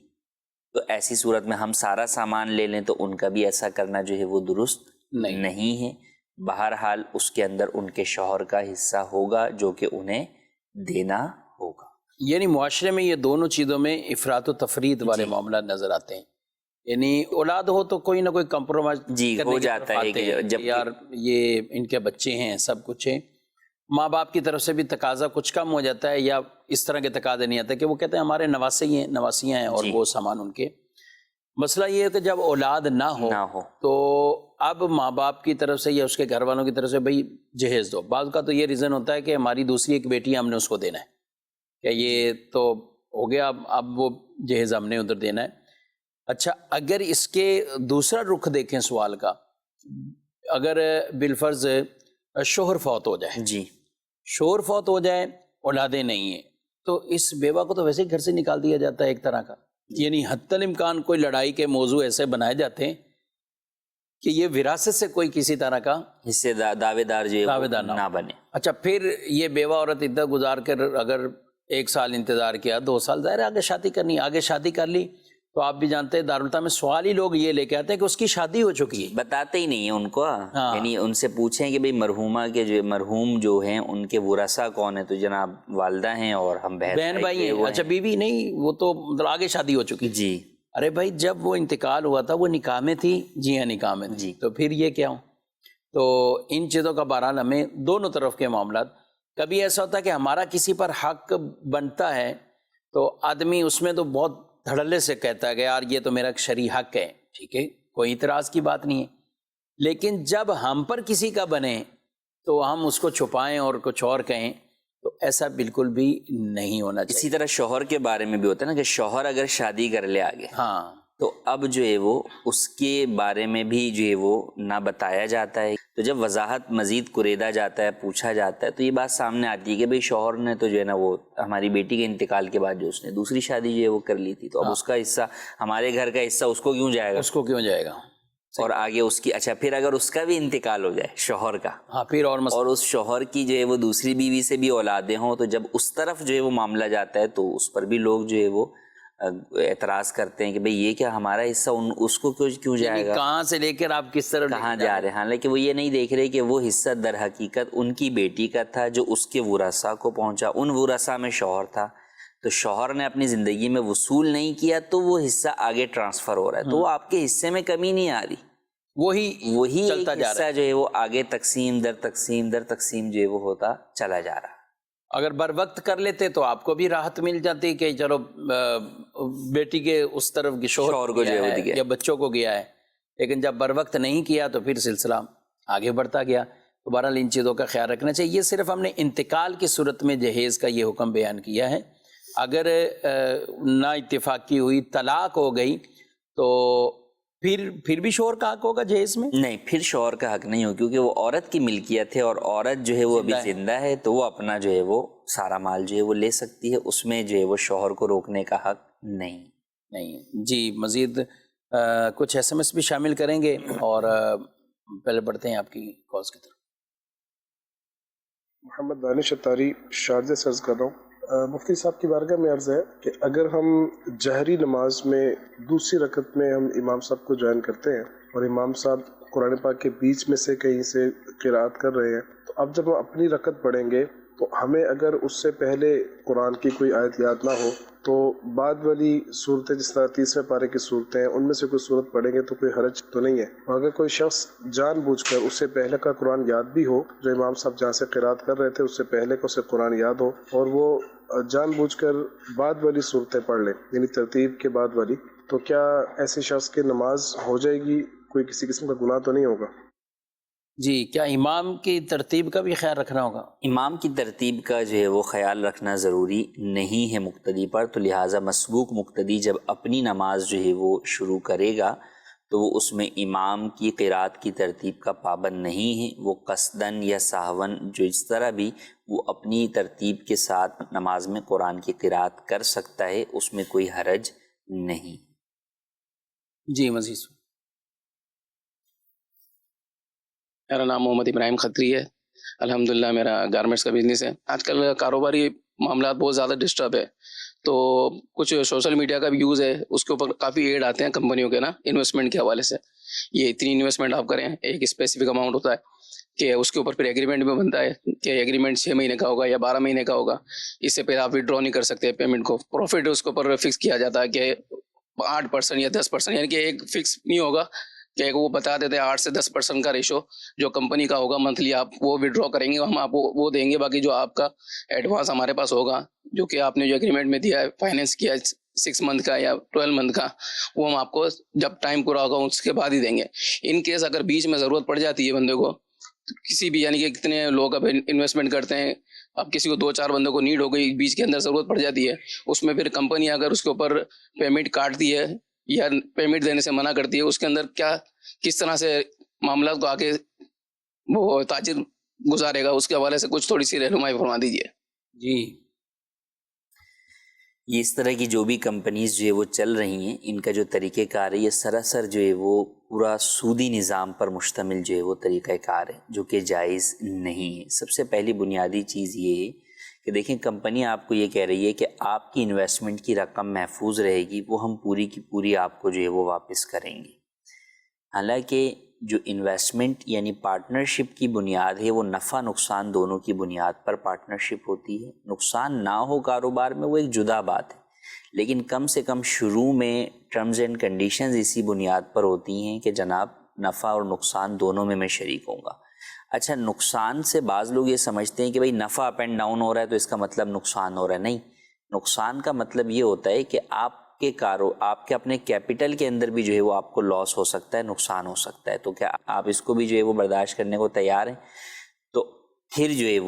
تو ایسی صورت میں ہم سارا سامان لے لیں، تو ان کا بھی ایسا کرنا جو ہے وہ درست نہیں ہے۔ بہرحال اس کے اندر ان کے شوہر کا حصہ ہوگا جو کہ انہیں دینا ہوگا۔ یعنی معاشرے میں یہ دونوں چیزوں میں افراط و تفرید والے معاملات نظر آتے ہیں، یعنی اولاد ہو تو کوئی نہ کوئی کمپرومائز ہو جاتا ہے کہ جب یار یہ ان کے بچے ہیں، سب کچھ ہے، ماں باپ کی طرف سے بھی تقاضا کچھ کم ہو جاتا ہے، یا اس طرح کے تقاضے نہیں آتے کہ وہ کہتے ہیں ہمارے نواسے ہی ہیں، نواسیاں ہیں، اور وہ سامان ان کے۔ مسئلہ یہ ہے کہ جب اولاد نہ ہو تو اب ماں باپ کی طرف سے یا اس کے گھر والوں کی طرف سے بھئی جہیز دو، بعض کا تو یہ ریزن ہوتا ہے کہ ہماری دوسری ایک بیٹی ہم نے اس کو دینا ہے، کہ یہ تو ہو گیا، اب وہ جہیز ہم نے ادھر دینا ہے۔ اچھا، اگر اس کے دوسرا رخ دیکھیں سوال کا، اگر بالفرض شوہر فوت ہو جائے، شوہر فوت ہو جائے، اولادیں نہیں ہیں، تو اس بیوہ کو تو ویسے ہی گھر سے نکال دیا جاتا ہے ایک طرح کا، یعنی حتی الامکان کوئی لڑائی کے موضوع ایسے بنائے جاتے ہیں کہ یہ وراثت سے کوئی کسی طرح کا حصے دعوے دار جو ہے نہ بنے۔ اچھا، پھر یہ بیوہ عورت عدت گزار کر اگر 1 سال انتظار کیا، 2 سال، ظاہر ہے آگے شادی کرنی ہے، آگے شادی کر لی تو آپ بھی جانتے ہیں دارالفتہ میں سوال ہی لوگ یہ لے کے آتے ہیں کہ اس کی شادی ہو چکی ہے، بتاتے ہی نہیں ہیں ان کو، یعنی ان سے پوچھیں کہ بھئی مرحومہ کے جو مرحوم جو ہیں ان کے ورثاء کون ہیں، تو جناب والدہ ہیں اور ہم بہن بھائی ہیں۔ اچھا، بیوی نہیں، وہ تو مطلب آگے شادی ہو چکی۔ جی، ارے بھائی، جب وہ انتقال ہوا تھا وہ نکاح میں تھی؟ جی ہاں، نکاح میں تھی، تو پھر یہ کیا ہوں؟ تو ان چیزوں کا بہرحال ہمیں دونوں طرف کے معاملات، کبھی ایسا ہوتا ہے کہ ہمارا کسی پر حق بنتا ہے تو آدمی اس میں تو بہت دھڑلے سے کہتا ہے کہ یار یہ تو میرا شرعی حق ہے، ٹھیک ہے، کوئی اعتراض کی بات نہیں ہے، لیکن جب ہم پر کسی کا بنے تو ہم اس کو چھپائیں اور کچھ اور کہیں، تو ایسا بالکل بھی نہیں ہونا چاہیے۔ اسی طرح شوہر کے بارے میں بھی ہوتا ہے نا کہ شوہر اگر شادی کر لے آگے، تو اب جو ہے وہ اس کے بارے میں بھی جو ہے وہ نہ بتایا جاتا ہے، تو جب وضاحت مزید کریدا جاتا ہے، پوچھا جاتا ہے، تو یہ بات سامنے آتی ہے کہ بھئی شوہر نے تو جو ہے نا وہ ہماری بیٹی کے انتقال کے بعد جو اس نے دوسری شادی جو ہے وہ کر لی تھی، تو اب اس کا حصہ، ہمارے گھر کا حصہ اس کو کیوں جائے گا؟ اس کو کیوں جائے گا؟ اور آگے اس کی، اچھا پھر اگر اس کا بھی انتقال ہو جائے شوہر کا، پھر اور اس شوہر کی جو ہے وہ دوسری بیوی سے بھی اولادیں ہوں، تو جب اس طرف جو ہے وہ معاملہ جاتا ہے تو اس پر بھی لوگ جو ہے وہ اعتراض کرتے ہیں کہ بھئی یہ کیا ہمارا حصہ اس کو کیوں جائے گا، کہاں سے لے کر آپ کس طرح کہاں جا رہے ہیں. حالانکہ وہ یہ نہیں دیکھ رہے کہ وہ حصہ در حقیقت ان کی بیٹی کا تھا جو اس کے ورثاء کو پہنچا. ان ورثاء میں شوہر تھا، تو شوہر نے اپنی زندگی میں وصول نہیں کیا تو وہ حصہ آگے ٹرانسفر ہو رہا ہے. تو وہ آپ کے حصے میں کمی نہیں آ رہی، وہی چلتا جا رہا حصہ جو ہے وہ آگے تقسیم در تقسیم جو ہے وہ ہوتا چلا جا رہا. اگر بر وقت کر لیتے تو آپ کو بھی راحت مل جاتی کہ چلو بیٹی کے اس طرف شوہر کو گیا ہے یا بچوں کو گیا ہے. لیکن جب بر وقت نہیں کیا تو پھر سلسلہ آگے بڑھتا گیا. تو بہرحال ان چیزوں کا خیال رکھنا چاہیے. یہ صرف ہم نے انتقال کی صورت میں جہیز کا یہ حکم بیان کیا ہے. اگر نا اتفاقی ہوئی، طلاق ہو گئی، تو پھر بھی شوہر کا حق ہوگا جہیز میں؟ نہیں، پھر شوہر کا حق نہیں ہو، کیونکہ وہ عورت کی ملکیت ہے اور عورت جو ہے وہ ابھی زندہ ہے، تو وہ اپنا جو ہے وہ سارا مال جو ہے وہ لے سکتی ہے. اس میں جو ہے وہ شوہر کو روکنے کا حق نہیں. جی مزید کچھ SMS بھی شامل کریں گے اور پہلے بڑھتے ہیں آپ کی کالز کی طرف. محمد دانش اتاری شارجہ سے عرض کر رہا ہوں. مفتی صاحب کی بارگاہ میں عرض ہے کہ اگر ہم جہری نماز میں دوسری رکعت میں ہم امام صاحب کو جوائن کرتے ہیں اور امام صاحب قرآن پاک کے بیچ میں سے کہیں سے قرات کر رہے ہیں، تو اب جب ہم اپنی رکعت پڑھیں گے تو ہمیں اگر اس سے پہلے قرآن کی کوئی آیت یاد نہ ہو تو بعد والی صورتیں جس طرح 30ویں پارے کی صورتیں ہیں ان میں سے کوئی صورت پڑھیں گے تو کوئی حرج تو نہیں ہے. اور اگر کوئی شخص جان بوجھ کر اس سے پہلے کا قرآن یاد بھی ہو، جو امام صاحب جہاں سے قرات کر رہے تھے اس سے پہلے کا اسے قرآن یاد ہو، اور وہ جان بوجھ کر بعد والی صورتیں پڑھ لیں، یعنی ترتیب کے بعد والی، تو کیا ایسے شخص کی نماز ہو جائے گی؟ کوئی کسی قسم کا گناہ تو نہیں ہوگا؟ جی، کیا امام کی ترتیب کا بھی خیال رکھنا ہوگا؟ امام کی ترتیب کا جو ہے وہ خیال رکھنا ضروری نہیں ہے مقتدی پر، تو لہٰذا مسبوق مقتدی جب اپنی نماز جو ہے وہ شروع کرے گا تو وہ اس میں امام کی قرات کی ترتیب کا پابند نہیں ہے. وہ قصدن یا سہون جو اس طرح بھی وہ اپنی ترتیب کے ساتھ نماز میں قرآن کی قرات کر سکتا ہے، اس میں کوئی حرج نہیں. جی مزید. میرا نام محمد ابراہیم خطری ہے. الحمدللہ میرا گارمنٹس کا بزنس ہے. آج کل کاروباری معاملات بہت زیادہ ڈسٹرب ہے، تو کچھ سوشل میڈیا کا بھی یوز ہے، اس کے اوپر کافی ایڈ آتے ہیں کمپنیوں کے نا انویسٹمنٹ کے حوالے سے. یہ اتنی انویسٹمنٹ آپ کریں، ایک اسپیسیفک اماؤنٹ ہوتا ہے کہ اس کے اوپر پھر ایگریمنٹ بھی بنتا ہے کہ ایگریمنٹ 6 مہینے کا ہوگا یا 12 مہینے کا ہوگا. اس سے پھر آپ ودرا نہیں کر سکتے پیمنٹ کو. پروفٹ اس کے اوپر فکس کیا جاتا ہے کہ 8% یا 10%، یعنی کہ ایک فکس نہیں ہوگا کہ وہ بتا دیتے ہیں 8 سے 10% کا ریشو جو کمپنی کا ہوگا منتھلی آپ وہ ودرا کریں گے، ہم آپ کو وہ دیں گے. باقی جو آپ کا ایڈوانس ہمارے پاس ہوگا جو کہ آپ نے جو ایگریمنٹ میں دیا ہے، فائنینس کیا ہے 6 منتھ کا یا 12 منتھ کا، وہ ہم آپ کو جب ٹائم پورا ہوگا اس کے بعد ہی دیں گے. ان کیس اگر بیچ میں ضرورت پڑ جاتی ہے بندے کو کسی بھی، یعنی کہ کتنے لوگ اب انویسٹمنٹ کرتے ہیں، اب کسی کو 2-4 بندوں کو نیڈ ہو گئی، بیچ کے اندر ضرورت پڑ جاتی ہے، اس میں پھر کمپنی اگر اس کے اوپر پیمنٹ کاٹتی ہے یا پیمنٹ دینے سے منع کرتی ہے، اس کے اندر کیا کس طرح سے معاملات کو آگے وہ تاجر گزارے گا، اس کے حوالے سے کچھ تھوڑی سی رہنمائی فرما دیجیے. جی، یہ اس طرح کی جو بھی کمپنیز جو ہے وہ چل رہی ہیں، ان کا جو طریقہ کار ہے یہ سراسر جو ہے وہ پورا سودی نظام پر مشتمل جو ہے وہ طریقہ کار ہے، جو کہ جائز نہیں ہے. سب سے پہلی بنیادی چیز یہ ہے کہ دیکھیں کمپنی آپ کو یہ کہہ رہی ہے کہ آپ کی انویسٹمنٹ کی رقم محفوظ رہے گی، وہ ہم پوری کی پوری آپ کو جو ہے وہ واپس کریں گے. حالانکہ جو انویسٹمنٹ یعنی پارٹنرشپ کی بنیاد ہے وہ نفع نقصان دونوں کی بنیاد پر پارٹنرشپ ہوتی ہے. نقصان نہ ہو کاروبار میں وہ ایک جدا بات ہے، لیکن کم سے کم شروع میں ٹرمز اینڈ کنڈیشنز اسی بنیاد پر ہوتی ہیں کہ جناب نفع اور نقصان دونوں میں شریک ہوں گا. اچھا، نقصان سے بعض لوگ یہ سمجھتے ہیں کہ بھائی نفع اپ اینڈ ڈاؤن ہو رہا ہے تو اس کا مطلب نقصان ہو رہا ہے. نہیں، نقصان کا مطلب یہ ہوتا ہے کہ آپ کے اپنے کیپٹل کے اندر بھی جو ہے وہ آپ کو لاس ہو سکتا ہے، نقصان ہو سکتا ہے. تو کیا آپ اس کو بھی جو ہے وہ برداشت کرنے کو تیار ہیں؟ تو پھر جو ہے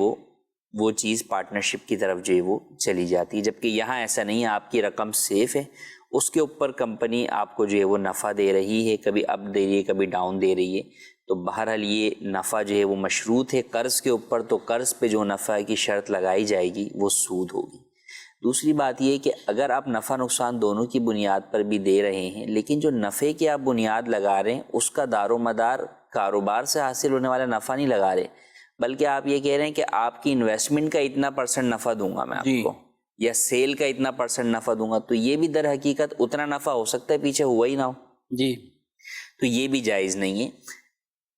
وہ چیز پارٹنرشپ کی طرف جو ہے وہ چلی جاتی ہے. جبکہ یہاں ایسا نہیں ہے، آپ کی رقم سیف ہے، اس کے اوپر کمپنی آپ کو جو ہے وہ نفع دے رہی ہے، کبھی اپ دے رہی ہے کبھی ڈاؤن دے رہی ہے. تو بہرحال یہ نفع جو ہے وہ مشروط ہے قرض کے اوپر، تو قرض پہ جو نفع کی شرط لگائی جائے گی وہ سود ہوگی. دوسری بات یہ کہ اگر آپ نفع نقصان دونوں کی بنیاد پر بھی دے رہے ہیں، لیکن جو نفع کی آپ بنیاد لگا رہے ہیں اس کا دار و مدار کاروبار سے حاصل ہونے والا نفع نہیں لگا رہے، بلکہ آپ یہ کہہ رہے ہیں کہ آپ کی انویسٹمنٹ کا اتنا % نفع دوں گا میں آپ کو، یا سیل کا اتنا % نفع دوں گا، تو یہ بھی در حقیقت اتنا نفع ہو سکتا ہے پیچھے ہوا ہی نہ ہو، جی، تو یہ بھی جائز نہیں ہے۔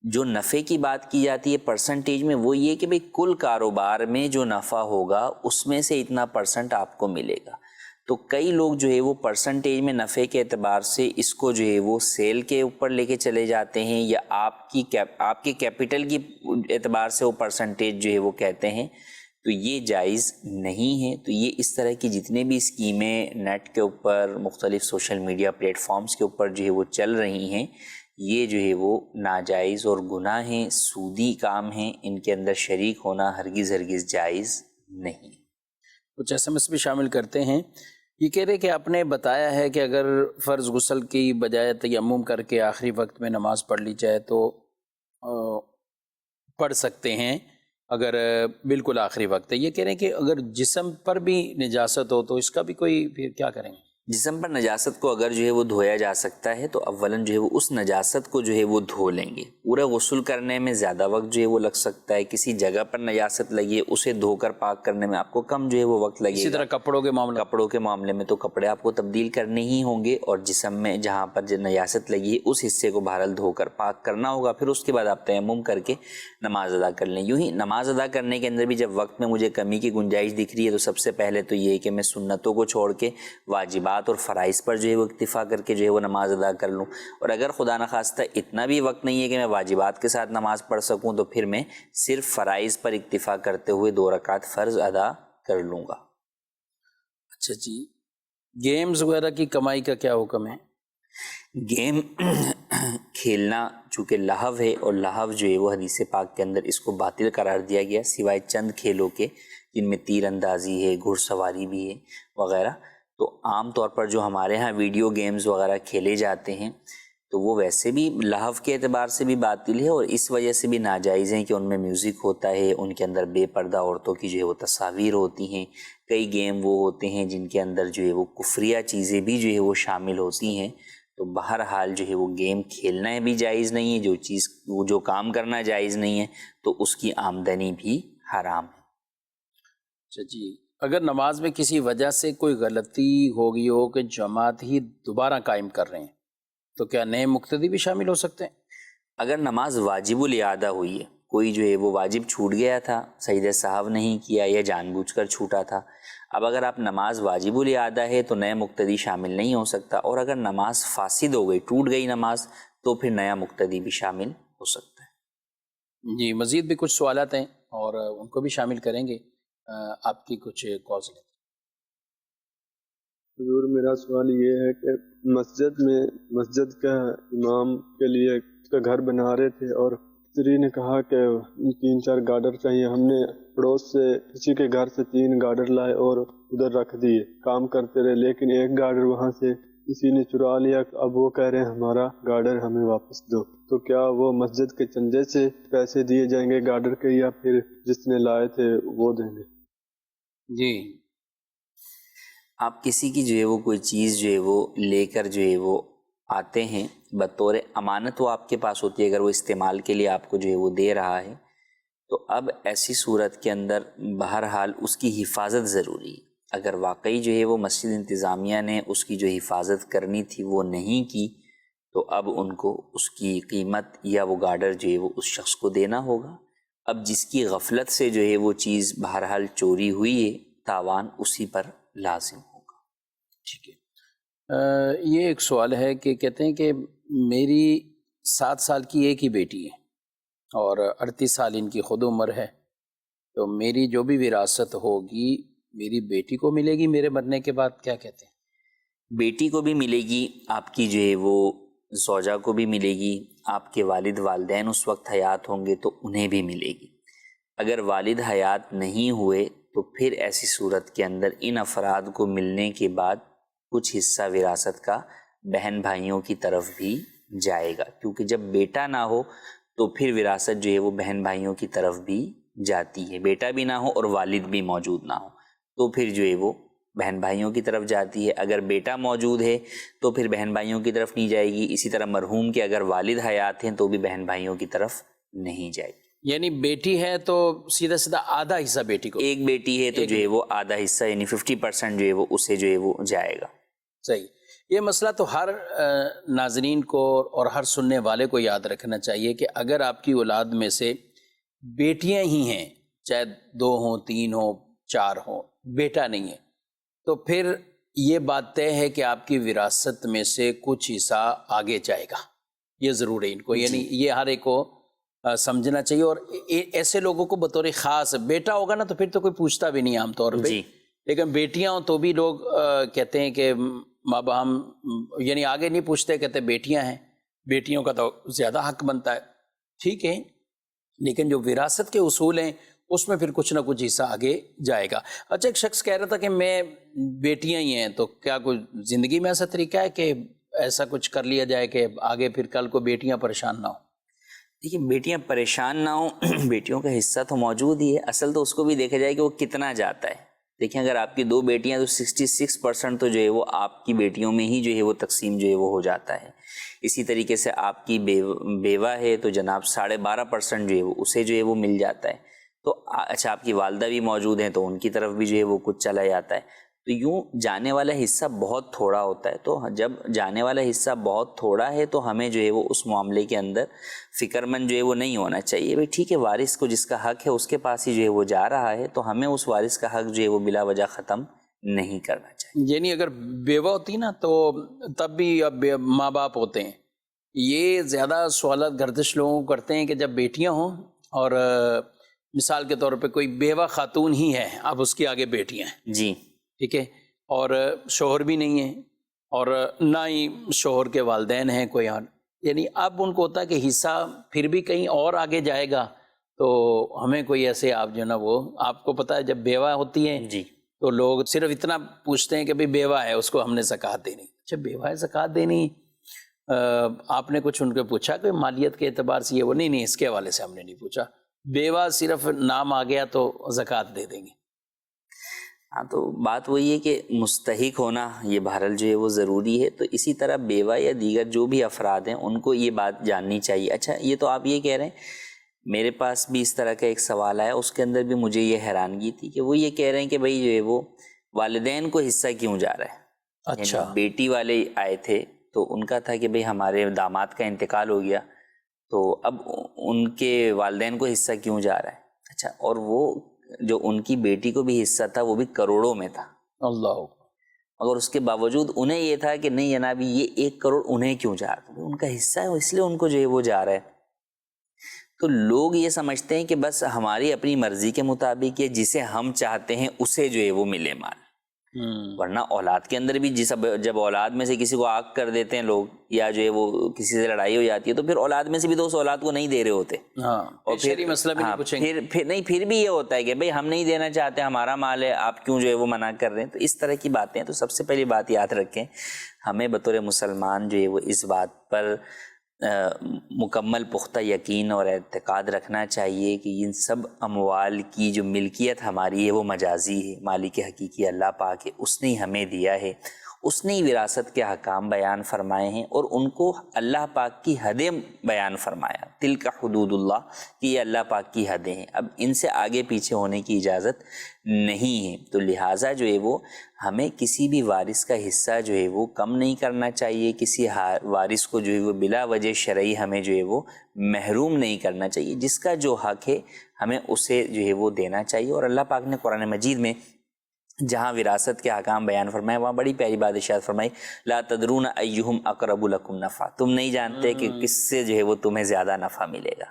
جو نفع کی بات کی جاتی ہے پرسنٹیج میں، وہ یہ کہ بھئی کل کاروبار میں جو نفع ہوگا اس میں سے اتنا % آپ کو ملے گا۔ تو کئی لوگ جو ہے وہ پرسنٹیج میں نفع کے اعتبار سے اس کو جو ہے وہ سیل کے اوپر لے کے چلے جاتے ہیں، یا آپ کے کیپٹل کی اعتبار سے وہ پرسنٹیج جو ہے وہ کہتے ہیں، تو یہ جائز نہیں ہے۔ تو یہ اس طرح کی جتنے بھی اسکیمیں نیٹ کے اوپر مختلف سوشل میڈیا پلیٹ فارمز کے اوپر جو ہے وہ چل رہی ہیں، یہ جو ہے وہ ناجائز اور گناہ ہیں، سودی کام ہیں، ان کے اندر شریک ہونا ہرگز جائز نہیں۔ کچھ SMS بھی شامل کرتے ہیں، یہ کہہ رہے کہ آپ نے بتایا ہے کہ اگر فرض غسل کی بجائے تیمم کر کے آخری وقت میں نماز پڑھ لی جائے تو پڑھ سکتے ہیں اگر بالکل آخری وقت ہے۔ یہ کہہ رہے ہیں کہ اگر جسم پر بھی نجاست ہو تو اس کا بھی کوئی پھر کیا کریں گے؟ جسم پر نجاست کو اگر جو ہے وہ دھویا جا سکتا ہے تو اولاً جو ہے وہ اس نجاست کو جو ہے وہ دھو لیں گے۔ پورا غسل کرنے میں زیادہ وقت جو ہے وہ لگ سکتا ہے، کسی جگہ پر نجاست لگی ہے اسے دھو کر پاک کرنے میں آپ کو کم جو ہے وہ وقت لگے گا۔ اسی طرح کپڑوں کے معاملے میں تو کپڑے آپ کو تبدیل کرنے ہی ہوں گے، اور جسم میں جہاں پر نجاست لگی ہے اس حصے کو بہرحال دھو کر پاک کرنا ہوگا، پھر اس کے بعد آپ تیمم کر کے نماز ادا کر لیں۔ یوں ہی نماز ادا کرنے کے اندر بھی جب وقت میں مجھے کمی کی گنجائش دکھ رہی ہے تو سب سے پہلے تو یہ ہے کہ میں سنتوں کو چھوڑ کے واجبات اور فرائض پر جو ہے وہ اکتفا کر کے جو ہے وہ نماز ادا کر لوں، اور اگر خدا نخواستہ اتنا بھی وقت نہیں ہے کہ میں واجبات کے ساتھ نماز پڑھ سکوں تو پھر میں صرف فرائض پر اکتفا کرتے ہوئے 2 رکعت فرض ادا کر لوں گا۔ اچھا جی، گیمز وغیرہ کی کمائی کا کیا حکم ہے؟ گیم کھیلنا چونکہ لہو ہے، اور لہو جو ہے وہ حدیث پاک کے اندر اس کو باطل قرار دیا گیا، سوائے چند کھیلوں کے جن میں تیر اندازی ہے، گھڑ سواری بھی ہے وغیرہ۔ تو عام طور پر جو ہمارے ہاں ویڈیو گیمز وغیرہ کھیلے جاتے ہیں تو وہ ویسے بھی لہو کے اعتبار سے بھی باطل ہے، اور اس وجہ سے بھی ناجائز ہیں کہ ان میں میوزک ہوتا ہے، ان کے اندر بے پردہ عورتوں کی جو ہے وہ تصاویر ہوتی ہیں۔ کئی گیم وہ ہوتے ہیں جن کے اندر جو ہے وہ کفریہ چیزیں بھی جو ہے وہ شامل ہوتی ہیں۔ تو بہرحال جو ہے وہ گیم کھیلنا بھی جائز نہیں ہے، جو کام کرنا جائز نہیں ہے تو اس کی آمدنی بھی حرام ہے۔ اچھا جی، اگر نماز میں کسی وجہ سے کوئی غلطی ہو گئی ہو کہ جماعت ہی دوبارہ قائم کر رہے ہیں تو کیا نئے مقتدی بھی شامل ہو سکتے ہیں؟ اگر نماز واجب الاعادہ ہوئی ہے، کوئی جو ہے وہ واجب چھوٹ گیا تھا، سجدہ سہو نہیں کیا یا جان بوجھ کر چھوٹا تھا، اب اگر آپ نماز واجب الاعادہ ہے تو نئے مقتدی شامل نہیں ہو سکتا، اور اگر نماز فاسد ہو گئی، ٹوٹ گئی نماز، تو پھر نیا مقتدی بھی شامل ہو سکتا ہے۔ جی، مزید بھی کچھ سوالات ہیں اور ان کو بھی شامل کریں گے، آپ کی کچھ کالز لیں۔ حضور، میرا سوال یہ ہے کہ مسجد کا امام کے لیے کا گھر بنا رہے تھے، اور مستری نے کہا کہ 3-4 گارڈر چاہیے۔ ہم نے پڑوس سے کسی کے گھر سے 3 گارڈر لائے اور ادھر رکھ دیے، کام کرتے رہے، لیکن ایک گارڈر وہاں سے کسی نے چرا لیا۔ اب وہ کہہ رہے ہیں ہمارا گارڈر ہمیں واپس دو، تو کیا وہ مسجد کے چندے سے پیسے دیے جائیں گے گارڈر کے، یا پھر جس نے لائے تھے وہ دیں گے؟ جی، آپ کسی کی جو ہے وہ کوئی چیز جو ہے وہ لے کر جو ہے وہ آتے ہیں بطور امانت، وہ آپ کے پاس ہوتی ہے، اگر وہ استعمال کے لیے آپ کو جو ہے وہ دے رہا ہے تو اب ایسی صورت کے اندر بہرحال اس کی حفاظت ضروری ہے۔ اگر واقعی جو ہے وہ مسجد انتظامیہ نے اس کی جو حفاظت کرنی تھی وہ نہیں کی تو اب ان کو اس کی قیمت یا وہ گارڈر جو ہے وہ اس شخص کو دینا ہوگا۔ اب جس کی غفلت سے جو ہے وہ چیز بہرحال چوری ہوئی ہے، تاوان اسی پر لازم ہوگا۔ ٹھیک ہے۔ یہ ایک سوال ہے کہ کہتے ہیں کہ میری 7 سال کی ایک ہی بیٹی ہے اور 38 سال ان کی خود عمر ہے، تو میری جو بھی وراثت ہوگی میری بیٹی کو ملے گی میرے مرنے کے بعد، کیا کہتے ہیں؟ بیٹی کو بھی ملے گی، آپ کی جو ہے وہ زوجہ کو بھی ملے گی، آپ کے والد والدین اس وقت حیات ہوں گے تو انہیں بھی ملے گی۔ اگر والد حیات نہیں ہوئے تو پھر ایسی صورت کے اندر ان افراد کو ملنے کے بعد کچھ حصہ وراثت کا بہن بھائیوں کی طرف بھی جائے گا، کیونکہ جب بیٹا نہ ہو تو پھر وراثت جو ہے وہ بہن بھائیوں کی طرف بھی جاتی ہے، بیٹا بھی نہ ہو اور والد بھی موجود نہ ہو تو پھر جو ہے وہ بہن بھائیوں کی طرف جاتی ہے۔ اگر بیٹا موجود ہے تو پھر بہن بھائیوں کی طرف نہیں جائے گی، اسی طرح مرحوم کے اگر والد حیات ہیں تو بھی بہن بھائیوں کی طرف نہیں جائے گی۔ یعنی بیٹی ہے تو سیدھا سیدھا آدھا حصہ بیٹی کو. ایک بیٹی ہے تو جو ہے وہ آدھا حصہ یعنی 50% جو ہے وہ اسے جو ہے وہ جائے گا. صحیح. یہ مسئلہ تو ہر ناظرین کو اور ہر سننے والے کو یاد رکھنا چاہیے کہ اگر آپ کی اولاد میں سے بیٹیاں ہی ہیں، چاہے 2 ہوں 3 ہوں 4 ہوں، بیٹا نہیں ہے، تو پھر یہ بات طے ہے کہ آپ کی وراثت میں سے کچھ حصہ آگے جائے گا. یہ ضرور ہے ان کو، یعنی یہ ہر ایک کو سمجھنا چاہیے. اور ایسے لوگوں کو بطور خاص، بیٹا ہوگا نا تو پھر تو کوئی پوچھتا بھی نہیں عام طور پہ، لیکن بیٹیاں ہوں تو بھی لوگ کہتے ہیں کہ ماں باپ ہم، یعنی آگے نہیں پوچھتے، کہتے بیٹیاں ہیں، بیٹیوں کا تو زیادہ حق بنتا ہے. ٹھیک ہے، لیکن جو وراثت کے اصول ہیں اس میں پھر کچھ نہ کچھ حصہ آگے جائے گا. اچھا، ایک شخص کہہ رہا تھا کہ میں بیٹیاں ہی ہیں، تو کیا کوئی زندگی میں ایسا طریقہ ہے کہ ایسا کچھ کر لیا جائے کہ آگے پھر کل کو بیٹیاں پریشان نہ ہوں؟ دیکھیے، بیٹیاں پریشان نہ ہوں، بیٹیوں کا حصہ تو موجود ہی ہے. اصل تو اس کو بھی دیکھا جائے کہ وہ کتنا جاتا ہے. دیکھیں، اگر آپ کی 2 بیٹیاں تو 66% تو جو ہے وہ آپ کی بیٹیوں میں ہی جو ہے وہ تقسیم جو ہے وہ ہو جاتا ہے. اسی طریقے سے آپ کی بیوہ ہے تو جناب 12.5% جو ہے وہ اسے جو ہے وہ مل جاتا ہے. تو اچھا، آپ کی والدہ بھی موجود ہیں تو ان کی طرف بھی جو ہے وہ کچھ چلا جاتا ہے. تو یوں جانے والا حصہ بہت تھوڑا ہوتا ہے. تو جب جانے والا حصہ بہت تھوڑا ہے تو ہمیں جو ہے وہ اس معاملے کے اندر فکر مند جو ہے وہ نہیں ہونا چاہیے. بھائی ٹھیک ہے، وارث کو جس کا حق ہے اس کے پاس ہی جو ہے وہ جا رہا ہے، تو ہمیں اس وارث کا حق جو ہے وہ بلا وجہ ختم نہیں کرنا چاہیے. یعنی اگر بیوہ ہوتی نا تو تب بھی اب ماں باپ ہوتے ہیں. یہ زیادہ سوالات گردش لوگوں کو کرتے ہیں کہ جب بیٹیاں ہوں اور مثال کے طور پہ کوئی بیوہ خاتون ہی ہے، اب اس کی آگے بیٹیاں ہیں، جی ٹھیک ہے، اور شوہر بھی نہیں ہے اور نہ ہی شوہر کے والدین ہیں کوئی اور، یعنی اب ان کو ہوتا ہے کہ حصہ پھر بھی کہیں اور آگے جائے گا. تو ہمیں کوئی ایسے، آپ جو نا وہ آپ کو پتہ ہے جب بیوہ ہوتی ہے جی تو لوگ صرف اتنا پوچھتے ہیں کہ بھئی بیوہ ہے، اس کو ہم نے زکوٰۃ دینی. اچھا، بیوہ ہے زکوٰۃ دینی، آپ نے کچھ ان کو پوچھا کہ مالیت کے اعتبار سے یہ وہ؟ نہیں، اس کے حوالے سے ہم نے نہیں پوچھا. بیوہ صرف نام آ گیا تو زکوٰۃ دے دیں گے. ہاں، تو بات وہی ہے کہ مستحق ہونا یہ بہرحال جو ہے وہ ضروری ہے. تو اسی طرح بیوہ یا دیگر جو بھی افراد ہیں ان کو یہ بات جاننی چاہیے. اچھا، یہ تو آپ یہ کہہ رہے ہیں، میرے پاس بھی اس طرح کا ایک سوال آیا، اس کے اندر بھی مجھے یہ حیرانگی تھی کہ وہ یہ کہہ رہے ہیں کہ بھائی جو ہے وہ والدین کو حصہ کیوں جا رہا ہے. اچھا، یعنی بیٹی والے آئے تھے تو ان کا تھا کہ بھئی ہمارے داماد کا انتقال ہو گیا تو اب ان کے والدین کو حصہ کیوں جا رہا ہے. اچھا، اور وہ جو ان کی بیٹی کو بھی حصہ تھا وہ بھی کروڑوں میں تھا. اللہ، مگر اس کے باوجود انہیں یہ تھا کہ نہیں جناب، یہ 1 کروڑ انہیں کیوں جا رہا ہے، ان کا حصہ ہے اس لیے ان کو جو ہے وہ جا رہا ہے. تو لوگ یہ سمجھتے ہیں کہ بس ہماری اپنی مرضی کے مطابق ہے، جسے ہم چاہتے ہیں اسے جو ہے وہ ملے مال. ورنہ اولاد کے اندر بھی جب اولاد میں سے کسی کو آگ کر دیتے ہیں لوگ، یا جو ہے وہ کسی سے لڑائی ہو جاتی ہے، تو پھر اولاد میں سے بھی تو اس اولاد کو نہیں دے رہے ہوتے. اور پھر مسئلہ بھی نہیں پوچھیں گے. پھر بھی یہ ہوتا ہے کہ بھئی ہم نہیں دینا چاہتے، ہمارا مال ہے، آپ کیوں جو ہے وہ منع کر رہے ہیں. تو اس طرح کی باتیں ہیں. تو سب سے پہلی بات یاد رکھیں، ہمیں بطور مسلمان جو ہے وہ اس بات پر مکمل پختہ یقین اور اعتقاد رکھنا چاہیے کہ ان سب اموال کی جو ملکیت ہماری ہے وہ مجازی ہے. مالک حقیقی اللہ پاک ہے، اس نے ہمیں دیا ہے، اس نے وراثت کے حکام بیان فرمائے ہیں اور ان کو اللہ پاک کی حدیں بیان فرمایا. تلک حدود اللہ، کہ یہ اللہ پاک کی حدیں ہیں، اب ان سے آگے پیچھے ہونے کی اجازت نہیں ہے. تو لہٰذا جو ہے وہ ہمیں کسی بھی وارث کا حصہ جو ہے وہ کم نہیں کرنا چاہیے. کسی وارث کو جو ہے وہ بلا وجہ شرعی ہمیں جو ہے وہ محروم نہیں کرنا چاہیے. جس کا جو حق ہے ہمیں اسے جو ہے وہ دینا چاہیے. اور اللہ پاک نے قرآن مجید میں جہاں وراثت کے احکام بیان فرمائے وہاں بڑی پیاری بات ارشاد فرمائی، لا تدرون ایہم اقرب لکم نفعا، تم نہیں جانتے کہ کس سے جو ہے وہ تمہیں زیادہ نفع ملے گا.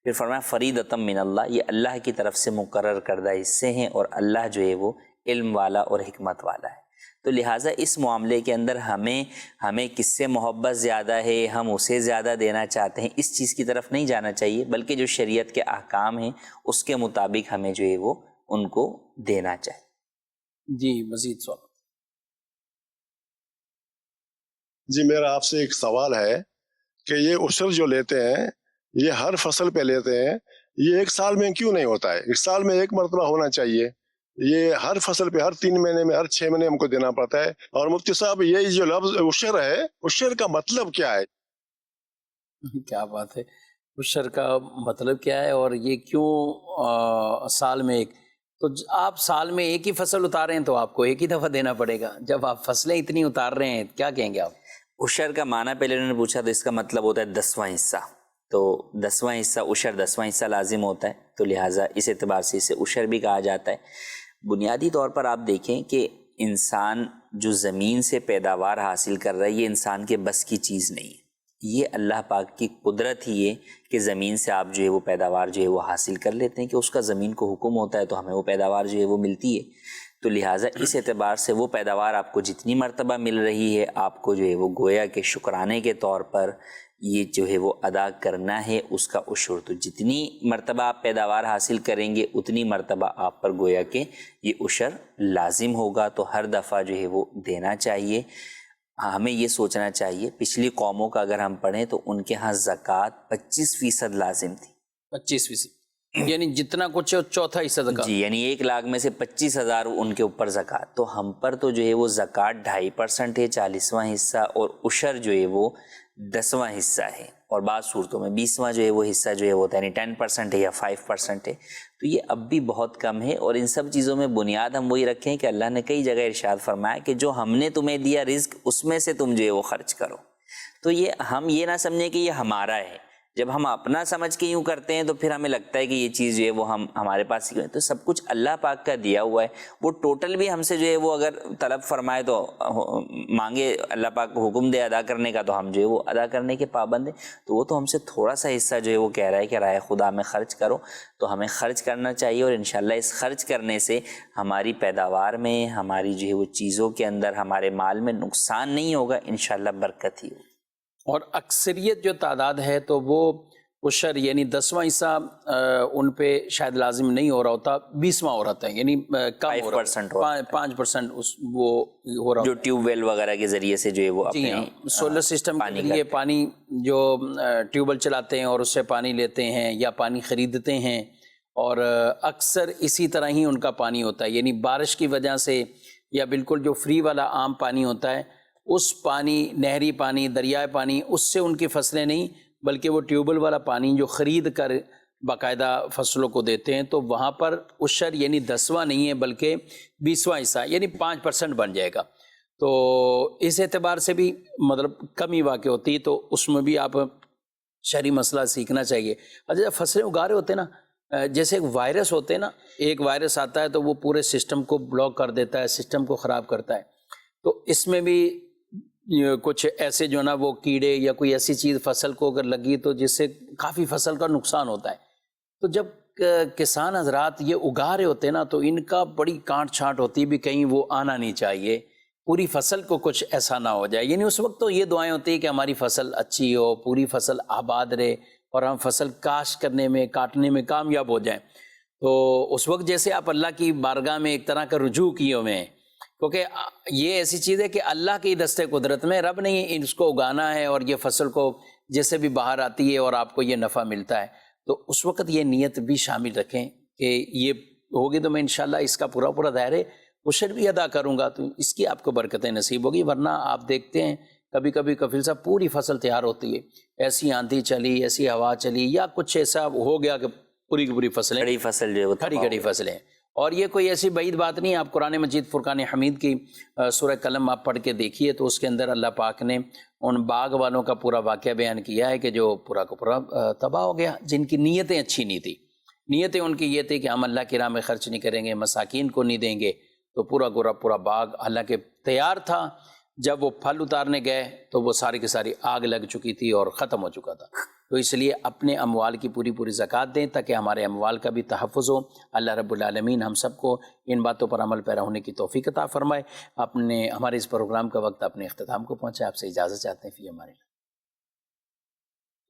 پھر فرمایا فریدۃ من اللہ، یہ اللہ کی طرف سے مقرر کردہ حصے ہیں اور اللہ جو ہے وہ علم والا اور حکمت والا ہے. تو لہٰذا اس معاملے کے اندر ہمیں کس سے محبت زیادہ ہے، ہم اسے زیادہ دینا چاہتے ہیں، اس چیز کی طرف نہیں جانا چاہیے، بلکہ جو شریعت کے احکام ہیں اس کے مطابق ہمیں جو ہے وہ ان کو دینا چاہیے. جی، مزید سوال. جی، میرا آپ سے ایک سوال ہے کہ یہ عشر جو لیتے ہیں یہ ہر فصل پہ لیتے ہیں، یہ 1 سال میں کیوں نہیں ہوتا ہے؟ 1 سال میں 1 مرتبہ ہونا چاہیے. یہ ہر فصل پہ ہر 3 مہینے میں، ہر 6 مہینے ہم کو دینا پڑتا ہے. اور مفتی صاحب، یہ جو لفظ عشر ہے، عشر کا مطلب کیا ہے؟ کیا بات ہے. عشر کا مطلب کیا ہے اور یہ کیوں سال میں ایک؟ تو آپ سال میں ایک ہی فصل اتاریں تو آپ کو ایک ہی دفعہ دینا پڑے گا، جب آپ فصلیں اتنی اتار رہے ہیں کیا کہیں گے آپ؟ عشر کا معنی پہلے انہوں نے پوچھا تو اس کا مطلب ہوتا ہے 10واں حصہ، تو 10واں حصہ عشر 10واں حصہ لازم ہوتا ہے، تو لہٰذا اس اعتبار سے اسے عشر بھی کہا جاتا ہے۔ بنیادی طور پر آپ دیکھیں کہ انسان جو زمین سے پیداوار حاصل کر رہا ہے یہ انسان کے بس کی چیز نہیں ہے، یہ اللہ پاک کی قدرت ہی ہے کہ زمین سے آپ جو ہے وہ پیداوار جو ہے وہ حاصل کر لیتے ہیں، کہ اس کا زمین کو حکم ہوتا ہے تو ہمیں وہ پیداوار جو ہے وہ ملتی ہے۔ تو لہٰذا اس اعتبار سے وہ پیداوار آپ کو جتنی مرتبہ مل رہی ہے آپ کو جو ہے وہ گویا کہ شکرانے کے طور پر یہ جو ہے وہ ادا کرنا ہے اس کا عشر، تو جتنی مرتبہ آپ پیداوار حاصل کریں گے اتنی مرتبہ آپ پر گویا کہ یہ عشر لازم ہوگا، تو ہر دفعہ جو ہے وہ دینا چاہیے۔ ہمیں یہ سوچنا چاہیے پچھلی قوموں کا اگر ہم پڑھیں تو ان کے ہاں زکوٰۃ 25% لازم تھی، 25%، یعنی جتنا کچھ چوتھا حصہ زکوٰۃ، جی، یعنی 1 لاکھ میں سے 25,000 ان کے اوپر زکوٰۃ، تو ہم پر تو جو ہے وہ زکوٰۃ 2.5% ہے 40واں حصہ، اور عشر جو ہے وہ 10واں حصہ ہے، اور بعض صورتوں میں 20واں جو ہے وہ حصہ جو ہے وہ ہوتا ہے، یعنی 10% ہے یا 5% ہے، تو یہ اب بھی بہت کم ہے۔ اور ان سب چیزوں میں بنیاد ہم وہی رکھیں کہ اللہ نے کئی جگہ ارشاد فرمایا کہ جو ہم نے تمہیں دیا رزق اس میں سے تم جو ہے وہ خرچ کرو، تو یہ ہم یہ نہ سمجھیں کہ یہ ہمارا ہے، جب ہم اپنا سمجھ کے یوں کرتے ہیں تو پھر ہمیں لگتا ہے کہ یہ چیز جو ہے وہ ہمارے پاس ہی ہے، تو سب کچھ اللہ پاک کا دیا ہوا ہے، وہ ٹوٹل بھی ہم سے جو ہے وہ اگر طلب فرمائے تو مانگے، اللہ پاک کو حکم دے ادا کرنے کا تو ہم جو ہے وہ ادا کرنے کے پابند ہیں، تو وہ تو ہم سے تھوڑا سا حصہ جو ہے وہ کہہ رہا ہے کہ راہ خدا میں خرچ کرو، تو ہمیں خرچ کرنا چاہیے، اور انشاءاللہ اس خرچ کرنے سے ہماری پیداوار میں، ہماری جو ہے وہ چیزوں کے اندر، ہمارے مال میں نقصان نہیں ہوگا، انشاءاللہ برکت ہی ہوگی۔ اور اکثریت جو تعداد ہے تو وہ عشر یعنی 10واں حصہ ان پہ شاید لازم نہیں ہو رہا ہوتا، 20واں ہو رہا ہے، یعنی کم ہو رہا ہے، 5% وہ ہو رہا جو ٹیوب ویل وغیرہ کے ذریعے سے جو ہے وہ جی ہاں، سولر سسٹم کے ذریعے پانی جو ٹیوب ویل چلاتے ہیں اور اس سے پانی لیتے ہیں یا پانی خریدتے ہیں، اور اکثر اسی طرح ہی ان کا پانی ہوتا ہے، یعنی بارش کی وجہ سے یا بالکل جو فری والا عام پانی ہوتا ہے اس پانی، نہری پانی، دریائے پانی، اس سے ان کی فصلیں نہیں بلکہ وہ ٹیوبل والا پانی جو خرید کر باقاعدہ فصلوں کو دیتے ہیں، تو وہاں پر عشر یعنی 10واں نہیں ہے بلکہ 20واں حصہ یعنی 5% بن جائے گا، تو اس اعتبار سے بھی مطلب کمی واقع ہوتی ہے، تو اس میں بھی آپ شرعی مسئلہ سیکھنا چاہیے۔ اچھا، فصلیں اگا رہے ہوتے ہیں نا، جیسے ایک وائرس ہوتے ہیں نا، ایک وائرس آتا ہے تو وہ پورے سسٹم کو بلاک کر دیتا ہے، سسٹم کو خراب کرتا ہے، تو اس میں بھی کچھ ایسے جو نا وہ کیڑے یا کوئی ایسی چیز فصل کو اگر لگی تو جس سے کافی فصل کا نقصان ہوتا ہے، تو جب کسان حضرات یہ اگا رہے ہوتے ہیں نا تو ان کا بڑی کانٹ چھانٹ ہوتی ہے بھی کہیں وہ آنا نہیں چاہیے، پوری فصل کو کچھ ایسا نہ ہو جائے، یعنی اس وقت تو یہ دعائیں ہوتی ہیں کہ ہماری فصل اچھی ہو، پوری فصل آباد رہے اور ہم فصل کاشت کرنے میں، کاٹنے میں کامیاب ہو جائیں، تو اس وقت جیسے آپ اللہ کی بارگاہ میں ایک طرح کا رجوع کیے ہوئے ہیں، کیونکہ یہ ایسی چیز ہے کہ اللہ کی دست قدرت میں رب نے اس کو اگانا ہے اور یہ فصل کو جیسے بھی باہر آتی ہے اور آپ کو یہ نفع ملتا ہے، تو اس وقت یہ نیت بھی شامل رکھیں کہ یہ ہوگی تو میں انشاءاللہ اس کا پورا پورا دائرے عشر بھی ادا کروں گا، تو اس کی آپ کو برکتیں نصیب ہوگی، ورنہ آپ دیکھتے ہیں کبھی کبھی کفیل صاحب پوری فصل تیار ہوتی ہے، ایسی آندھی چلی، ایسی ہوا چلی یا کچھ ایسا ہو گیا کہ پوری کی پوری فصلیں کھڑی فصل جو ہے کھڑی فصلیں، اور یہ کوئی ایسی بعید بات نہیں، آپ قرآن مجید فرقان حمید کی سورہ قلم آپ پڑھ کے دیکھیے تو اس کے اندر اللہ پاک نے ان باغ والوں کا پورا واقعہ بیان کیا ہے کہ جو پورا کا پورا تباہ ہو گیا، جن کی نیتیں اچھی نہیں تھی، نیتیں ان کی یہ تھی کہ ہم اللہ کی راہ میں خرچ نہیں کریں گے، مساکین کو نہیں دیں گے، تو پورا باغ حالانکہ تیار تھا، جب وہ پھل اتارنے گئے تو وہ ساری کی ساری آگ لگ چکی تھی اور ختم ہو چکا تھا، تو اس لیے اپنے اموال کی پوری زکوٰۃ دیں تاکہ ہمارے اموال کا بھی تحفظ ہو۔ اللہ رب العالمین ہم سب کو ان باتوں پر عمل پیرا ہونے کی توفیق عطا فرمائے۔ ہمارے اس پروگرام کا وقت اپنے اختتام کو پہنچا، آپ سے اجازت چاہتے ہیں فی ہمارے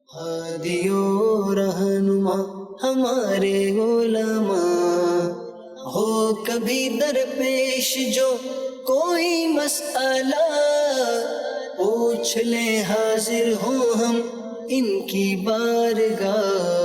ہادی و رہنما ہمارے علماء، ہو کبھی درپیش جو کوئی مسئلہ، پوچھ لیں حاضر ہوں ہم ان کی بارگاہ۔